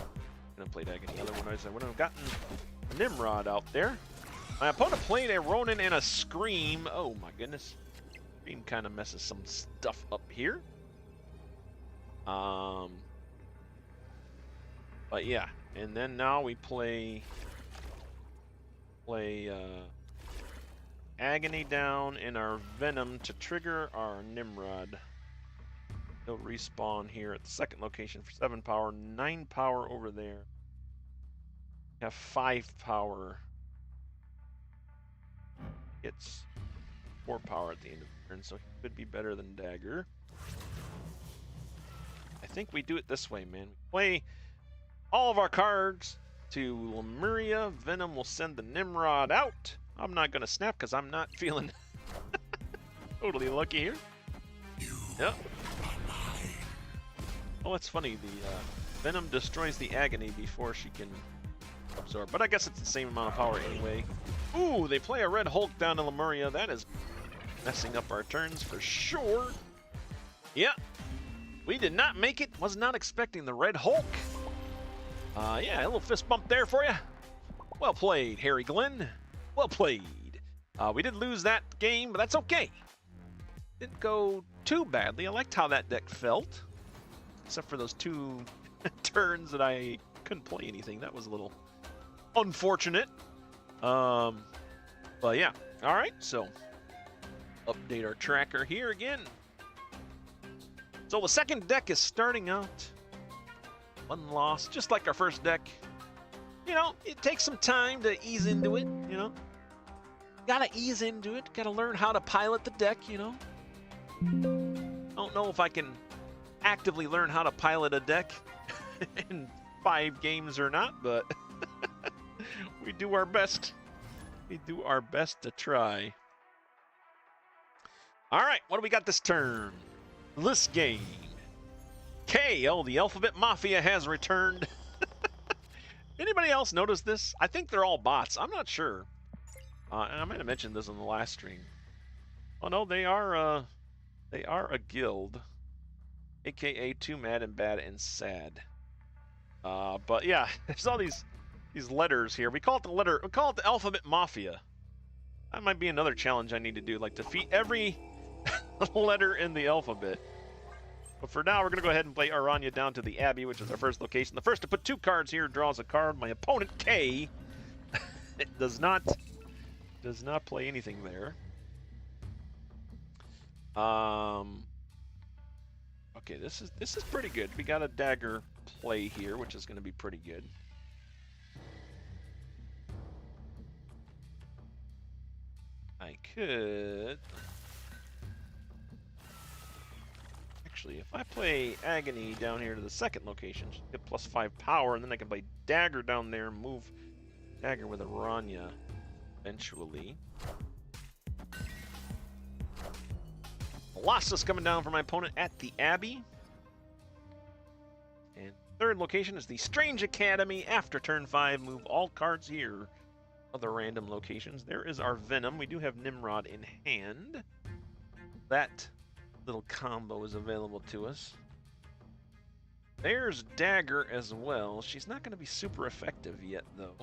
I'm going to play Agony. Otherwise, I would have gotten a Nimrod out there. My opponent played a Ronin and a Scream. Oh my goodness. Scream kind of messes some stuff up here. But yeah, and then now we play Agony down in our Venom to trigger our Nimrod. He'll respawn here at the second location for 7 power, 9 power over there. We have 5 power. It's 4 power at the end of the turn, so he could be better than Dagger. I think we do it this way, man. We play all of our cards to Lemuria. Venom will send the Nimrod out. I'm not going to snap because I'm not feeling totally lucky here. Yep. Oh, it's funny. The Venom destroys the Agony before she can absorb. But I guess it's the same amount of power anyway. Ooh, they play a Red Hulk down to Lemuria. That is messing up our turns for sure. Yeah. We did not make it. Was not expecting the Red Hulk. Yeah, a little fist bump there for you. Well played, Harry Glenn. Well played. We did lose that game, but that's okay. Didn't go too badly. I liked how that deck felt. Except for those 2 turns that I couldn't play anything. That was a little unfortunate. But yeah. All right, so update our tracker here again. So the second deck is starting out. 1 loss, just like our first deck. You know, it takes some time to ease into it, you know. Gotta ease into it. Gotta learn how to pilot the deck, you know. Don't know if I can actively learn how to pilot a deck in 5 games or not, but we do our best. We do our best to try. All right, what do we got this turn? This game. KO, the Alphabet Mafia has returned. Anybody else notice this? I think they're all bots. I'm not sure. I might have mentioned this in the last stream. Oh no, they are a guild, aka Too Mad and Bad and Sad. But yeah, there's all these letters here. We call it the Alphabet Mafia. That might be another challenge I need to do, like defeat every letter in the alphabet. But for now, we're going to go ahead and play Aranya down to the Abbey, which is our first location. The first to put 2 cards here draws a card. My opponent, K, does not Does not play anything there. Okay, this is pretty good. We got a dagger play here, which is going to be pretty good. I could... Actually, if I play Agony down here to the second location, get +5 power, and then I can play Dagger down there and move Dagger with Aranya eventually. Colossus coming down for my opponent at the Abbey. And third location is the Strange Academy. After turn 5, move all cards here. Other random locations. There is our Venom. We do have Nimrod in hand. That little combo is available to us. There's Dagger as well. She's not going to be super effective yet, though.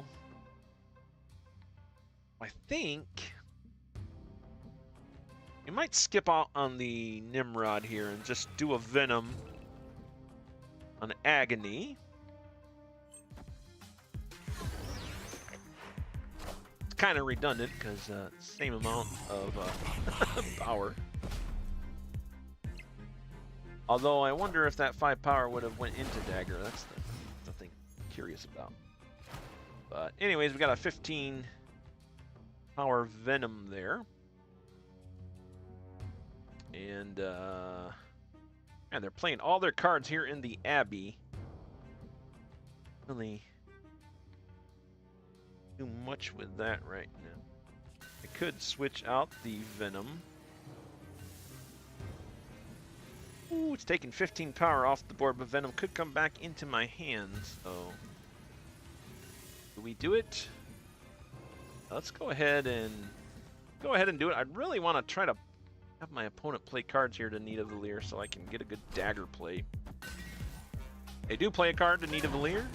I think you might skip out on the Nimrod here and just do a Venom on Agony. It's kind of redundant because same amount of power. Although I wonder if that 5 power would have went into Dagger. That's the thing I'm curious about. But anyways, we got a 15 power Venom there. And they're playing all their cards here in the Abbey. Really do much with that right now. I could switch out the Venom. Ooh, it's taking 15 power off the board, but Venom could come back into my hands. So, do we do it? Let's go ahead and do it. I'd really want to try to have my opponent play cards here to Nidavellir so I can get a good Dagger play. They do play a card to Nidavellir.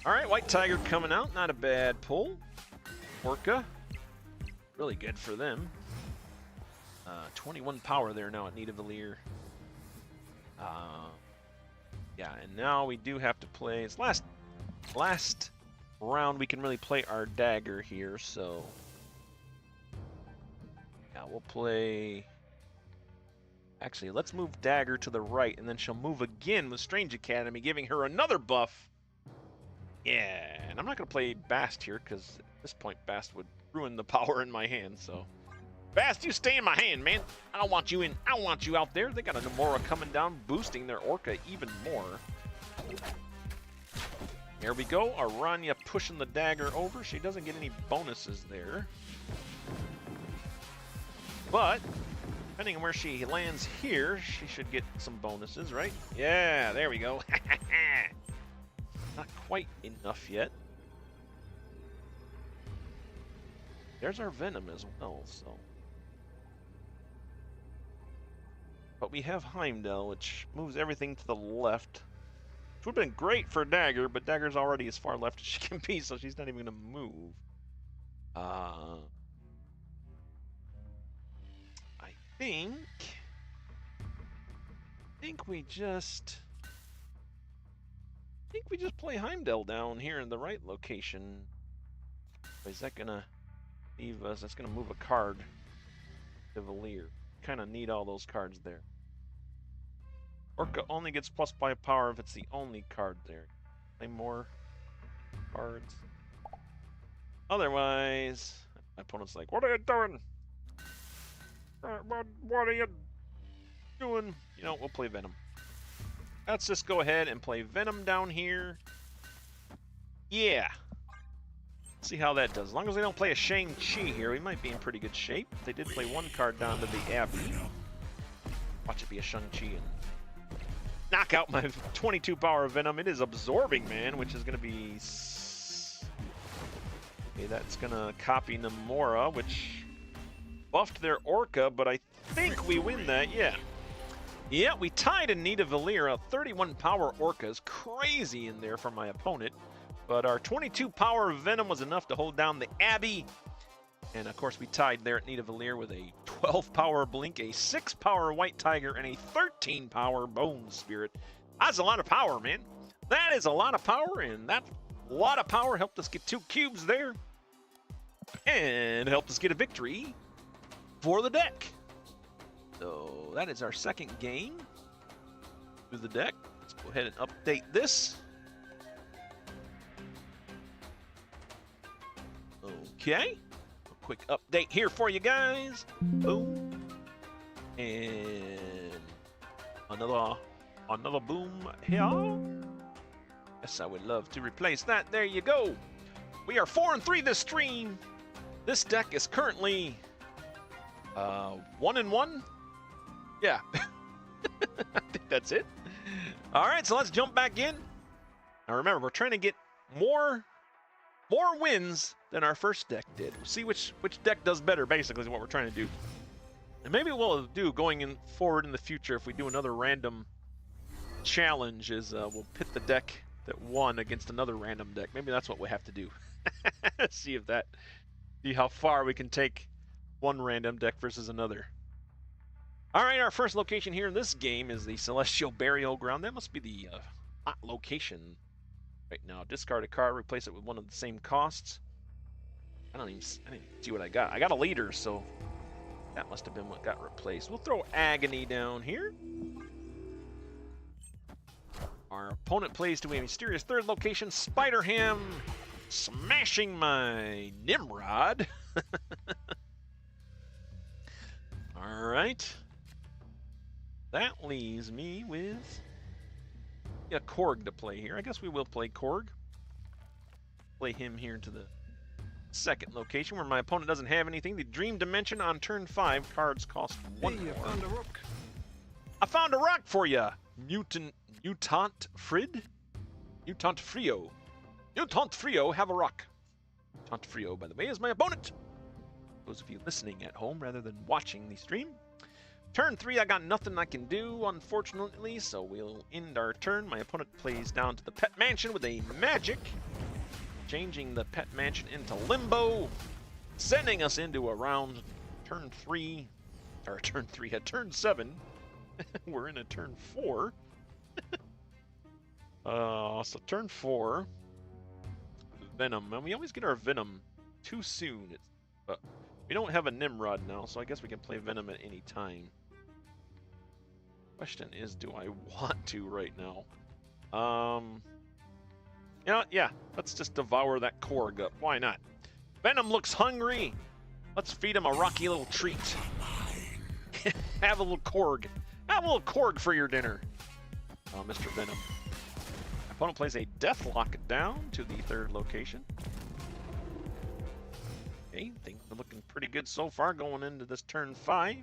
Alright, White Tiger coming out. Not a bad pull. Orca. Really good for them. 21 power there now at Nidavellir. Yeah, and now we do have to play. It's last round we can really play our Dagger here, so yeah, we'll play. Actually, let's move Dagger to the right, and then she'll move again with Strange Academy, giving her another buff. Yeah, and I'm not going to play Bast here, because at this point, Bast would ruin the power in my hand, so. Bast, you stay in my hand, man. I don't want you in. I don't want you out there. They got a Nomura coming down, boosting their Orca even more. There we go. Aranya pushing the Dagger over. She doesn't get any bonuses there. But, depending on where she lands here, she should get some bonuses, right? Yeah, there we go. Not quite enough yet. There's our Venom as well, so. But we have Heimdall, which moves everything to the left. Which would have been great for Dagger, but Dagger's already as far left as she can be, so she's not even going to move. I think we just play Heimdall down here in the right location. Is that going to leave us? That's going to move a card to Valir. Kind of need all those cards there. Orca only gets +5 power if it's the only card there. Play more cards. Otherwise, my opponent's like, "What are you doing? What are you doing?" You know, we'll play Venom. Let's just go ahead and play Venom down here. Yeah. See how that does. As long as they don't play a Shang-Chi here, we might be in pretty good shape. They did play one card down to the Abbey. Watch it be a Shang-Chi and knock out my 22 power Venom. It is absorbing, man, which is going to be... Okay, that's going to copy Nomura, which buffed their Orca, but I think we win that, yeah. Yeah, we tied in Nidavellir. A 31 power Orca is crazy in there for my opponent. But our 22 power Venom was enough to hold down the Abbey. And of course we tied there at Nidavellir with a 12 power Blink, a 6 power White Tiger, and a 13 power Bone Spirit. That's a lot of power, man. That is a lot of power, and that lot of power helped us get 2 cubes there. and helped us get a victory for the deck. So that is our second game with the deck. Let's go ahead and update this. Okay, a quick update here for you guys. Boom, and another boom here. Yes, I would love to replace that. There you go. We are 4-3 this stream. This deck is currently 1-1. Yeah, I think that's it. All right, so let's jump back in. Now remember, we're trying to get more wins than our first deck did. We'll see which deck does better, basically, is what we're trying to do. And maybe what we'll do going forward in the future, if we do another random challenge, is we'll pit the deck that won against another random deck. Maybe that's what we have to do. See how far we can take one random deck versus another. All right, our first location here in this game is the Celestial Burial Ground. That must be the hot location right now. Discard a card, replace it with one of the same costs. I didn't even see what I got. I got a leader, so that must have been what got replaced. We'll throw Agony down here. Our opponent plays to a mysterious third location, Spider-Ham, smashing my Nimrod. All right. That leaves me with a Korg to play here. I guess we will play Korg. Play him here into the second location where my opponent doesn't have anything. The Dream Dimension on turn 5. Cards cost 1 more. Found a rook. I found a rock for you. Mutant Frid? Mutant Frio. Mutant Frio, have a rock. Mutant Frio, by the way, is my opponent. Those of you listening at home rather than watching the stream. Turn 3, I got nothing I can do, unfortunately, so we'll end our turn. My opponent plays down to the Pet Mansion with a magic, changing the Pet Mansion into Limbo, sending us into around turn 3, or turn 3, at turn 7. We're in a turn 4. So turn 4, Venom, and we always get our Venom too soon. We don't have a Nimrod now, so I guess we can play Venom at any time. Question is, do I want to right now? Yeah, let's just devour that Korg up. Why not? Venom looks hungry. Let's feed him a rocky little treat. Have a little Korg. Have a little Korg for your dinner. Mr. Venom. Opponent plays a Deathlock down to the third location. Okay, things are looking pretty good so far going into this turn 5.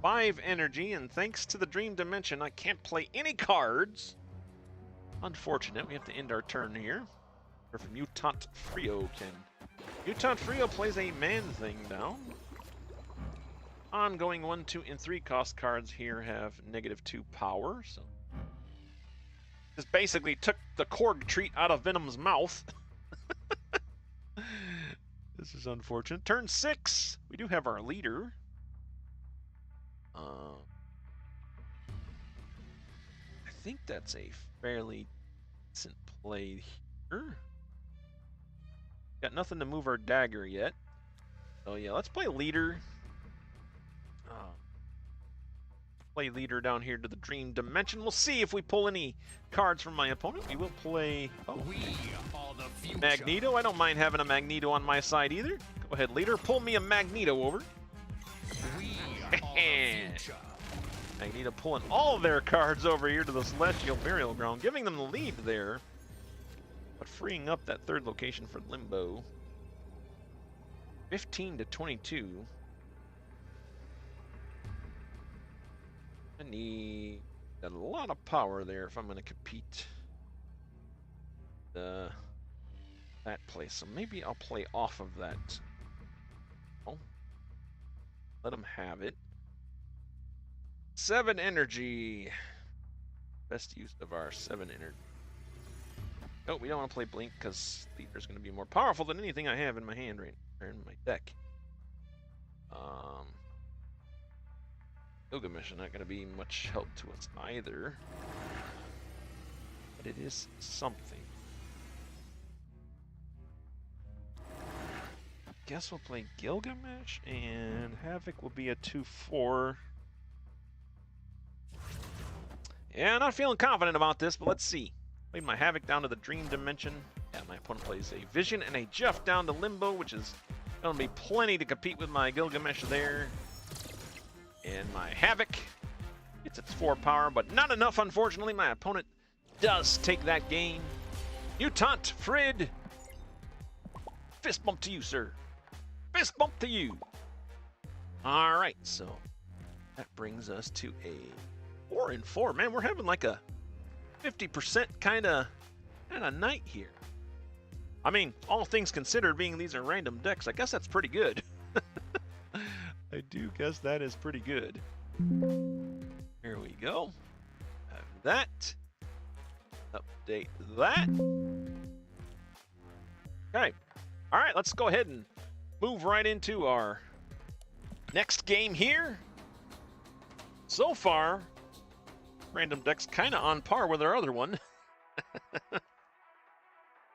5 energy, and thanks to the Dream Dimension, I can't play any cards. Unfortunate, we have to end our turn here. Or if Mutant Frio can. Mutant Frio plays a Man-Thing down. Ongoing 1, 2, and 3 cost cards here have -2 power, so just basically took the Korg treat out of Venom's mouth. This is unfortunate. Turn 6, we do have our leader. I think that's a fairly decent play here. Got nothing to move our dagger yet. So yeah, let's play leader. Play leader down here to the Dream Dimension. We'll see if we pull any cards from my opponent. We will play Magneto. I don't mind having a Magneto on my side either. Go ahead, leader. Pull me a Magneto over. Magneto pulling all of their cards over here to the Celestial Burial Ground, giving them the lead there, but freeing up that third location for Limbo. 15-22. I need a lot of power there if I'm going to compete that place. So maybe I'll play off of that. Oh, let them have it. 7 energy. Best use of our 7 energy. Oh, we don't want to play Blink because Leader's going to be more powerful than anything I have in my hand right now, or in my deck. Gilgamesh is not going to be much help to us either, but it is something. guess we'll play Gilgamesh, and Havok will be a 2/4. Yeah, not feeling confident about this, but let's see. Played my Havok down to the Dream Dimension. Yeah, my opponent plays a Vision and a Jeff down to Limbo, which is going to be plenty to compete with my Gilgamesh there. And my Havok gets its 4 power, but not enough, unfortunately. My opponent does take that game. Mutant Frid. Fist bump to you, sir. Fist bump to you. All right, so that brings us to a 4-4. Man, we're having like a 50% kind of night here. I mean, all things considered, being these are random decks, I guess that's pretty good. I do guess that is pretty good. Here we go. Have that. Update that. Okay. All right, let's go ahead and move right into our next game here. So far, random decks kind of on par with our other one.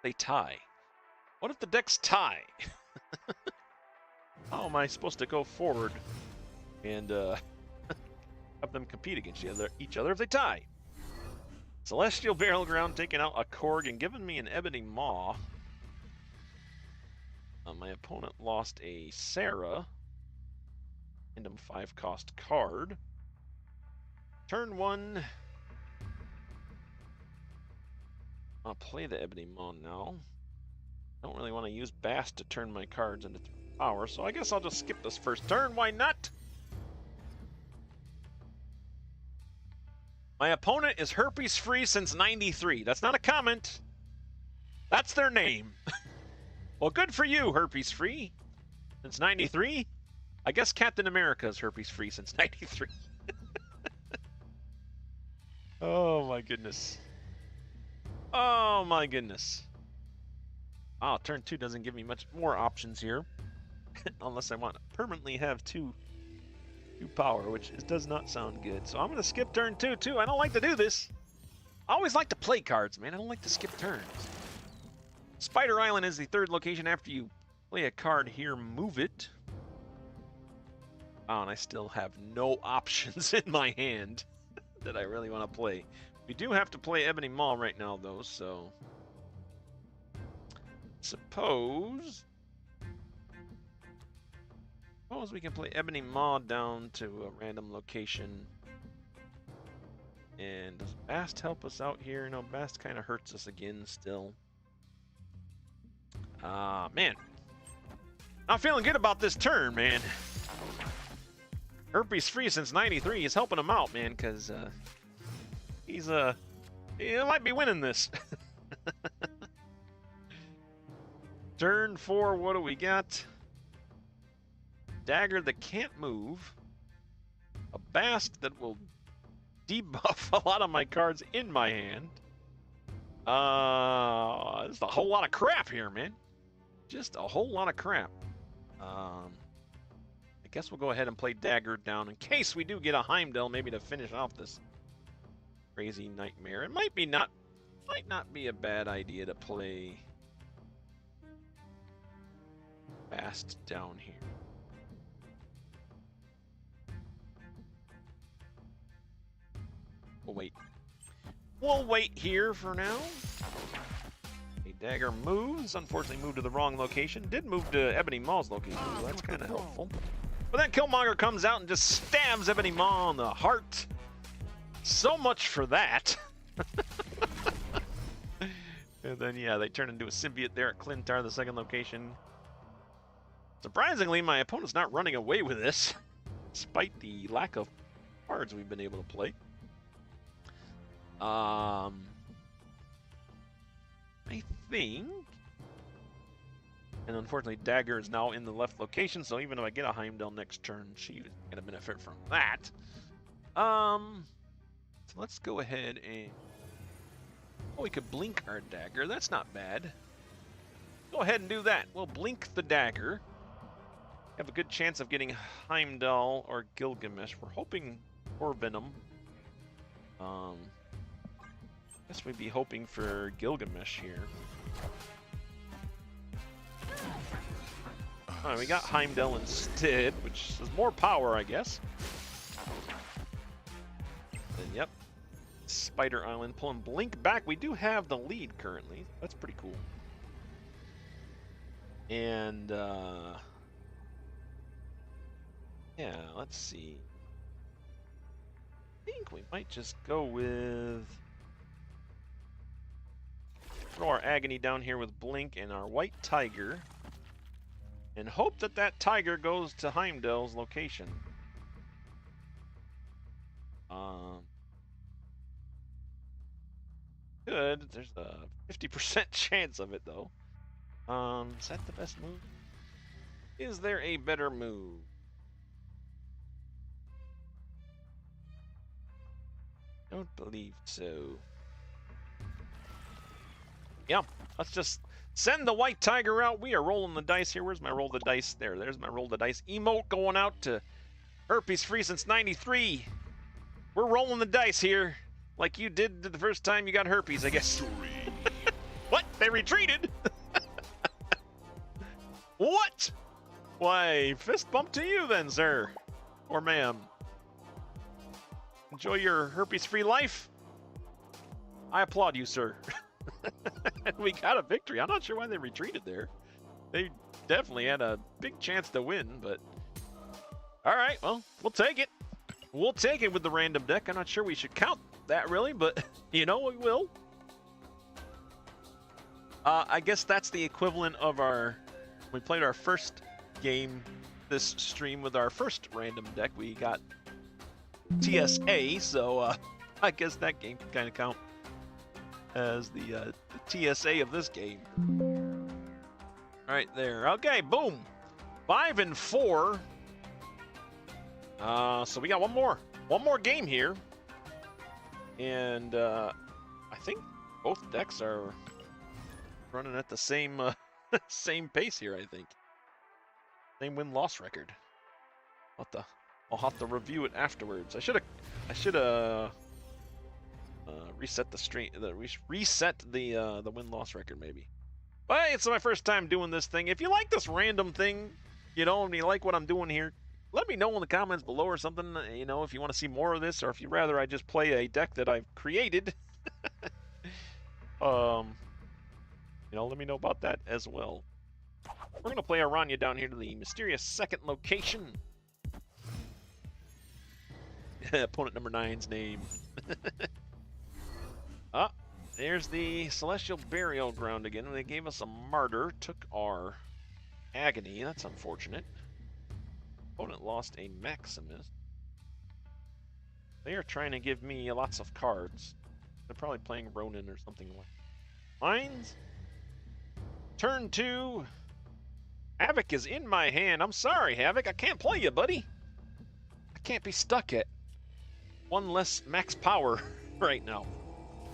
They tie. What if the decks tie? How am I supposed to go forward and have them compete against each other if they tie? Celestial Burial Ground taking out a Korg and giving me an Ebony Maw. My opponent lost a Sarah. Random 5-cost card. Turn 1. I'll play the Ebony Maw now. I don't really want to use Bast to turn my cards into power, so I guess I'll just skip this first turn. Why not? My opponent is herpes free since '93. That's not a comment. That's their name. Well, good for you, herpes free. Since '93? I guess Captain America is herpes free since '93. Oh my goodness. Oh my goodness. Wow, turn 2 doesn't give me much more options here. Unless I want to permanently have two power, which does not sound good. So I'm going to skip turn 2 too. I don't like to do this. I always like to play cards, man. I don't like to skip turns. Spider Island is the 3rd location. After you play a card here, move it. Oh, and I still have no options in my hand that I really want to play. We do have to play Ebony Maw right now, though, so... Suppose we can play Ebony Maw down to a random location. And does Bast help us out here? No, Bast kind of hurts us again still. Man. Not feeling good about this turn, man. Herpes free since '93 is helping him out, man, because he might be winning this. Turn 4, what do we got? Dagger that can't move. A Bast that will debuff a lot of my cards in my hand. There's a whole lot of crap here, man. Just a whole lot of crap. I guess we'll go ahead and play Dagger down in case we do get a Heimdall, maybe to finish off this crazy nightmare. It might not be a bad idea to play Bast down here. We'll wait here for now. A Dagger moves. Unfortunately, moved to the wrong location. Did move to Ebony Maw's location, so that's kind of helpful. But then Killmonger comes out and just stabs Ebony Maw in the heart. So much for that. And then, yeah, they turn into a symbiote there at Clintar, the 2nd location. Surprisingly, my opponent's not running away with this, despite the lack of cards we've been able to play. I think... And unfortunately, Dagger is now in the left location, so even if I get a Heimdall next turn, she's going to benefit from that. So let's go ahead and... Oh, we could blink our Dagger. That's not bad. Go ahead and do that. We'll blink the Dagger. Have a good chance of getting Heimdall or Gilgamesh. We're hoping for Venom. Guess we'd be hoping for Gilgamesh here. All right, we got Heimdall instead, which is more power, I guess. And yep, Spider Island pulling Blink back. We do have the lead currently. That's pretty cool. And yeah, let's see. I think we might just go with throw our Agony down here with Blink and our White Tiger, and hope that that tiger goes to Heimdall's location. Good. There's a 50% chance of it, though. Is that the best move? Is there a better move? Don't believe so. Yeah, let's just send the White Tiger out. We are rolling the dice here. Where's my roll the dice? There's my roll the dice emote going out to Herpes Free since 93. We're rolling the dice here like you did the first time you got herpes, I guess. What? They retreated? What? Why, fist bump to you then, sir. Or ma'am. Enjoy your herpes-free life. I applaud you, sir. We got a victory. I'm not sure why they retreated there. They definitely had a big chance to win, but... Alright, well, we'll take it. We'll take it with the random deck. I'm not sure we should count that, really, but, you know, we will. I guess that's the equivalent of our... We played our first game this stream with our first random deck. We got TSA, so I guess that game can kind of count as the TSA of this game. Right there. Okay, boom. 5 and 4. So we got one more game here, and I think both decks are running at the same same pace here. I think same win-loss record. I'll have to review it afterwards. I should have reset the stream, reset the win-loss record maybe. But hey, it's my first time doing this thing. If you like this random thing, you know, and you like what I'm doing here, let me know in the comments below or something. You know, if you want to see more of this, or if you rather I just play a deck that I've created. You know, let me know about that as well. We're gonna play Aranya down here to the mysterious second location. Opponent number 9's name. Ah, there's the Celestial Burial Ground again. They gave us a Martyr, took our Agony. That's unfortunate. Opponent lost a Maximus. They are trying to give me lots of cards. They're probably playing Ronin or something like that. Mines. Turn 2. Havok is in my hand. I'm sorry, Havok. I can't play you, buddy. I can't be stuck at one less max power right now.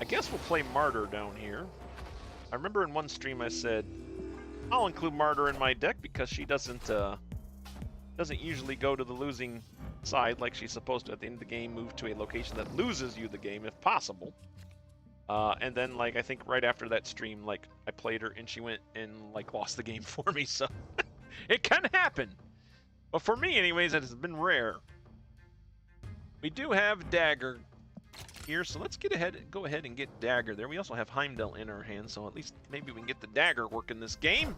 I guess we'll play Martyr down here. I remember in one stream I said I'll include Martyr in my deck because she doesn't usually go to the losing side like she's supposed to at the end of the game, move to a location that loses you the game if possible. And then, like, I think right after that stream, like, I played her and she went and, like, lost the game for me, so it can happen. But for me, anyways, it has been rare. We do have Dagger here, so let's go ahead and get Dagger there. We also have Heimdall in our hand, so at least maybe we can get the Dagger working this game.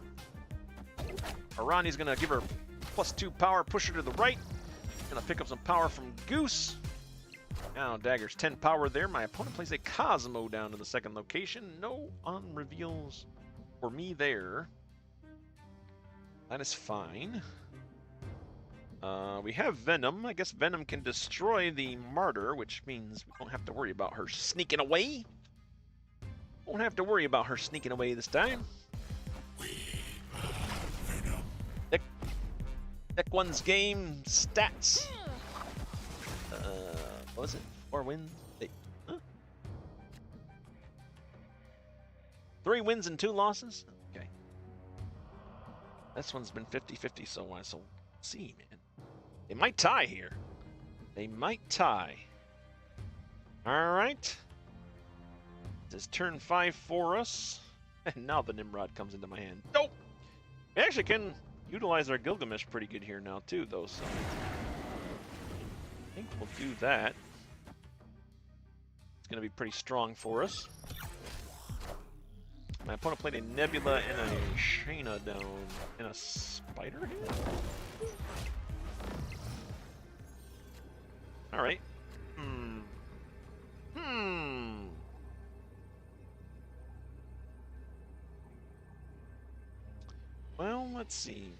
Arani's gonna give her +2 power, push her to the right. Gonna pick up some power from Goose. Now Dagger's 10 power there. My opponent plays a Cosmo down to the second location. No unreveals for me there. That is fine. We have Venom. I guess Venom can destroy the Martyr, which means we don't have to worry about her sneaking away. Won't have to worry about her sneaking away this time. Deck 1's game stats. What was it? 4 wins? 8. Huh? 3 wins and 2 losses? Okay. This one's been 50-50 so far, so see, man. They might tie here. They might tie. Alright. This is turn 5 for us. And now the Nimrod comes into my hand. Nope! We actually can utilize our Gilgamesh pretty good here now too, though. So I think we'll do that. It's going to be pretty strong for us. My opponent played a Nebula and a Shayna down and a Spider here. All right. Well, let's see.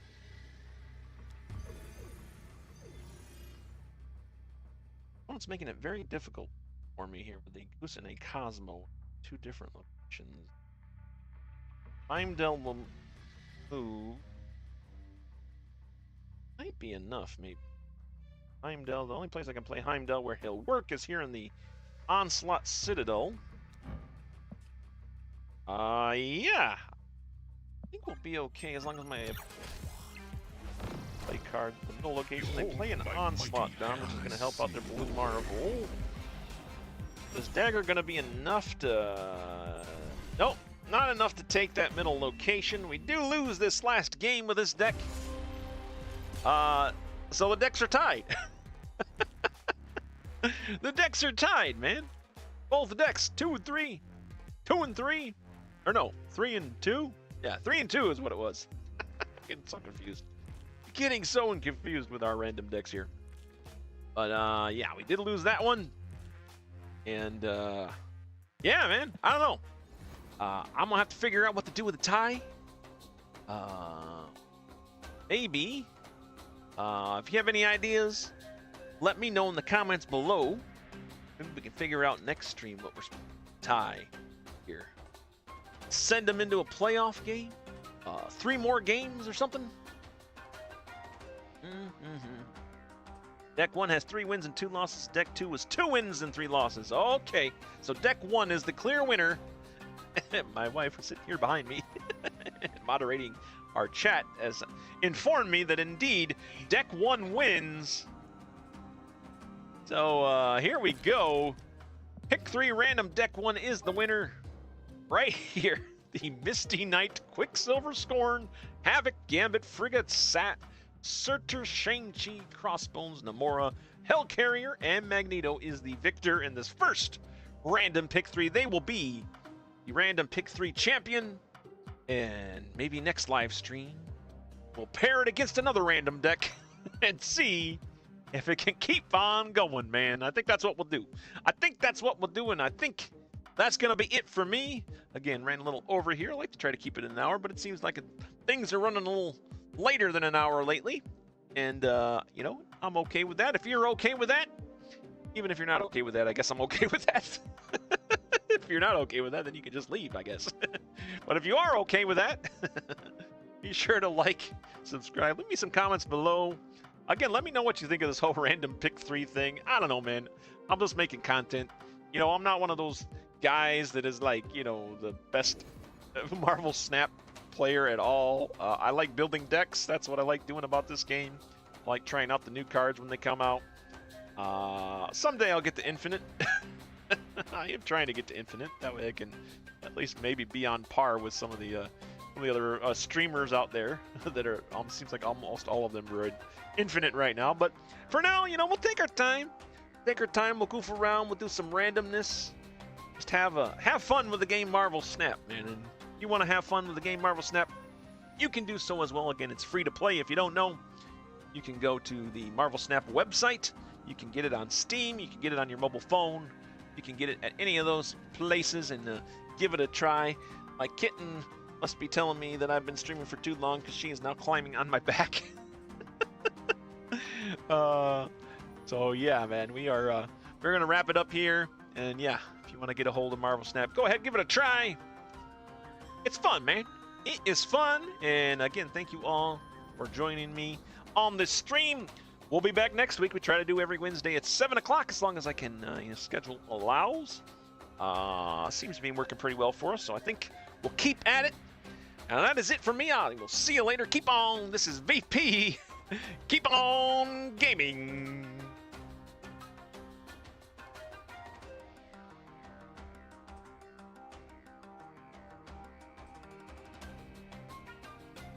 It's making it very difficult for me here with a Goose and a Cosmo. Two different locations. Heimdall will move. Might be enough, maybe. Heimdall, the only place I can play Heimdall where he'll work is here in the Onslaught Citadel. Yeah. I think we'll be okay as long as my play card, the middle location, they play an Onslaught down, which is going to help out their Blue Marvel. Is Dagger going to be enough to... Nope, not enough to take that middle location. We do lose this last game with this deck. So the decks are tied. The decks are tied, man. Both decks, 2 and 3. 2 and 3. Or no, 3 and 2? Yeah, 3 and 2 is what it was. Getting so confused. Getting so confused with our random decks here. But yeah, we did lose that one. And yeah, man, I don't know. I'm gonna have to figure out what to do with the tie. Maybe. If you have any ideas, let me know in the comments below. Maybe we can figure out next stream what we're supposed to tie here. Send them into a playoff game. 3 more games or something. Deck 1 has 3 wins and 2 losses. Deck 2 was 2 wins and 3 losses. Okay, so Deck 1 is the clear winner. My wife was sitting here behind me, moderating our chat, has informed me that indeed Deck 1 wins. So here we go. Pick 3 random Deck 1 is the winner. Right here, the Misty Knight, Quicksilver, Scorn, Havok, Gambit, Frigga, Surtur, Shang-Chi, Crossbones, Namora, Hellcarrier, and Magneto is the victor in this first random pick 3. They will be the random pick 3 champion. And maybe next live stream, we'll pair it against another random deck and see if it can keep on going, man. I think that's what we'll do. I think that's what we'll do, and I think that's going to be it for me. Again, ran a little over here. I like to try to keep it an hour, but it seems like things are running a little later than an hour lately. And, you know, I'm okay with that. If you're okay with that, even if you're not okay with that, I guess I'm okay with that. If you're not okay with that, then you can just leave, I guess. But if you are okay with that, be sure to like, subscribe. Leave me some comments below. Again, let me know what you think of this whole random pick 3 thing. I don't know, man. I'm just making content. You know, I'm not one of those guys that is like, you know, the best Marvel Snap player at all. I like building decks. That's what I like doing about this game. I like trying out the new cards when they come out. Someday I'll get to Infinite. I am trying to get to Infinite. That way I can at least maybe be on par with some of the other streamers out there that are, seems like almost all of them are at Infinite right now. But for now, you know, we'll take our time. We'll goof around. We'll do some randomness. Just have fun with the game Marvel Snap, man. And if you want to have fun with the game Marvel Snap, you can do so as well. Again, it's free to play. If you don't know, you can go to the Marvel Snap website. You can get it on Steam. You can get it on your mobile phone. You can get it at any of those places and give it a try. My kitten must be telling me that I've been streaming for too long because she is now climbing on my back. So yeah, man, we're gonna wrap it up here. And yeah, if you want to get a hold of Marvel Snap, go ahead, give it a try. It's fun, man. It is fun. And again, thank you all for joining me on this stream. We'll be back next week. We try to do every Wednesday at 7 o'clock as long as I can, schedule allows. Seems to be working pretty well for us, so I think we'll keep at it. And that is it for me. I will see you later. Keep on. This is VP. Keep on gaming.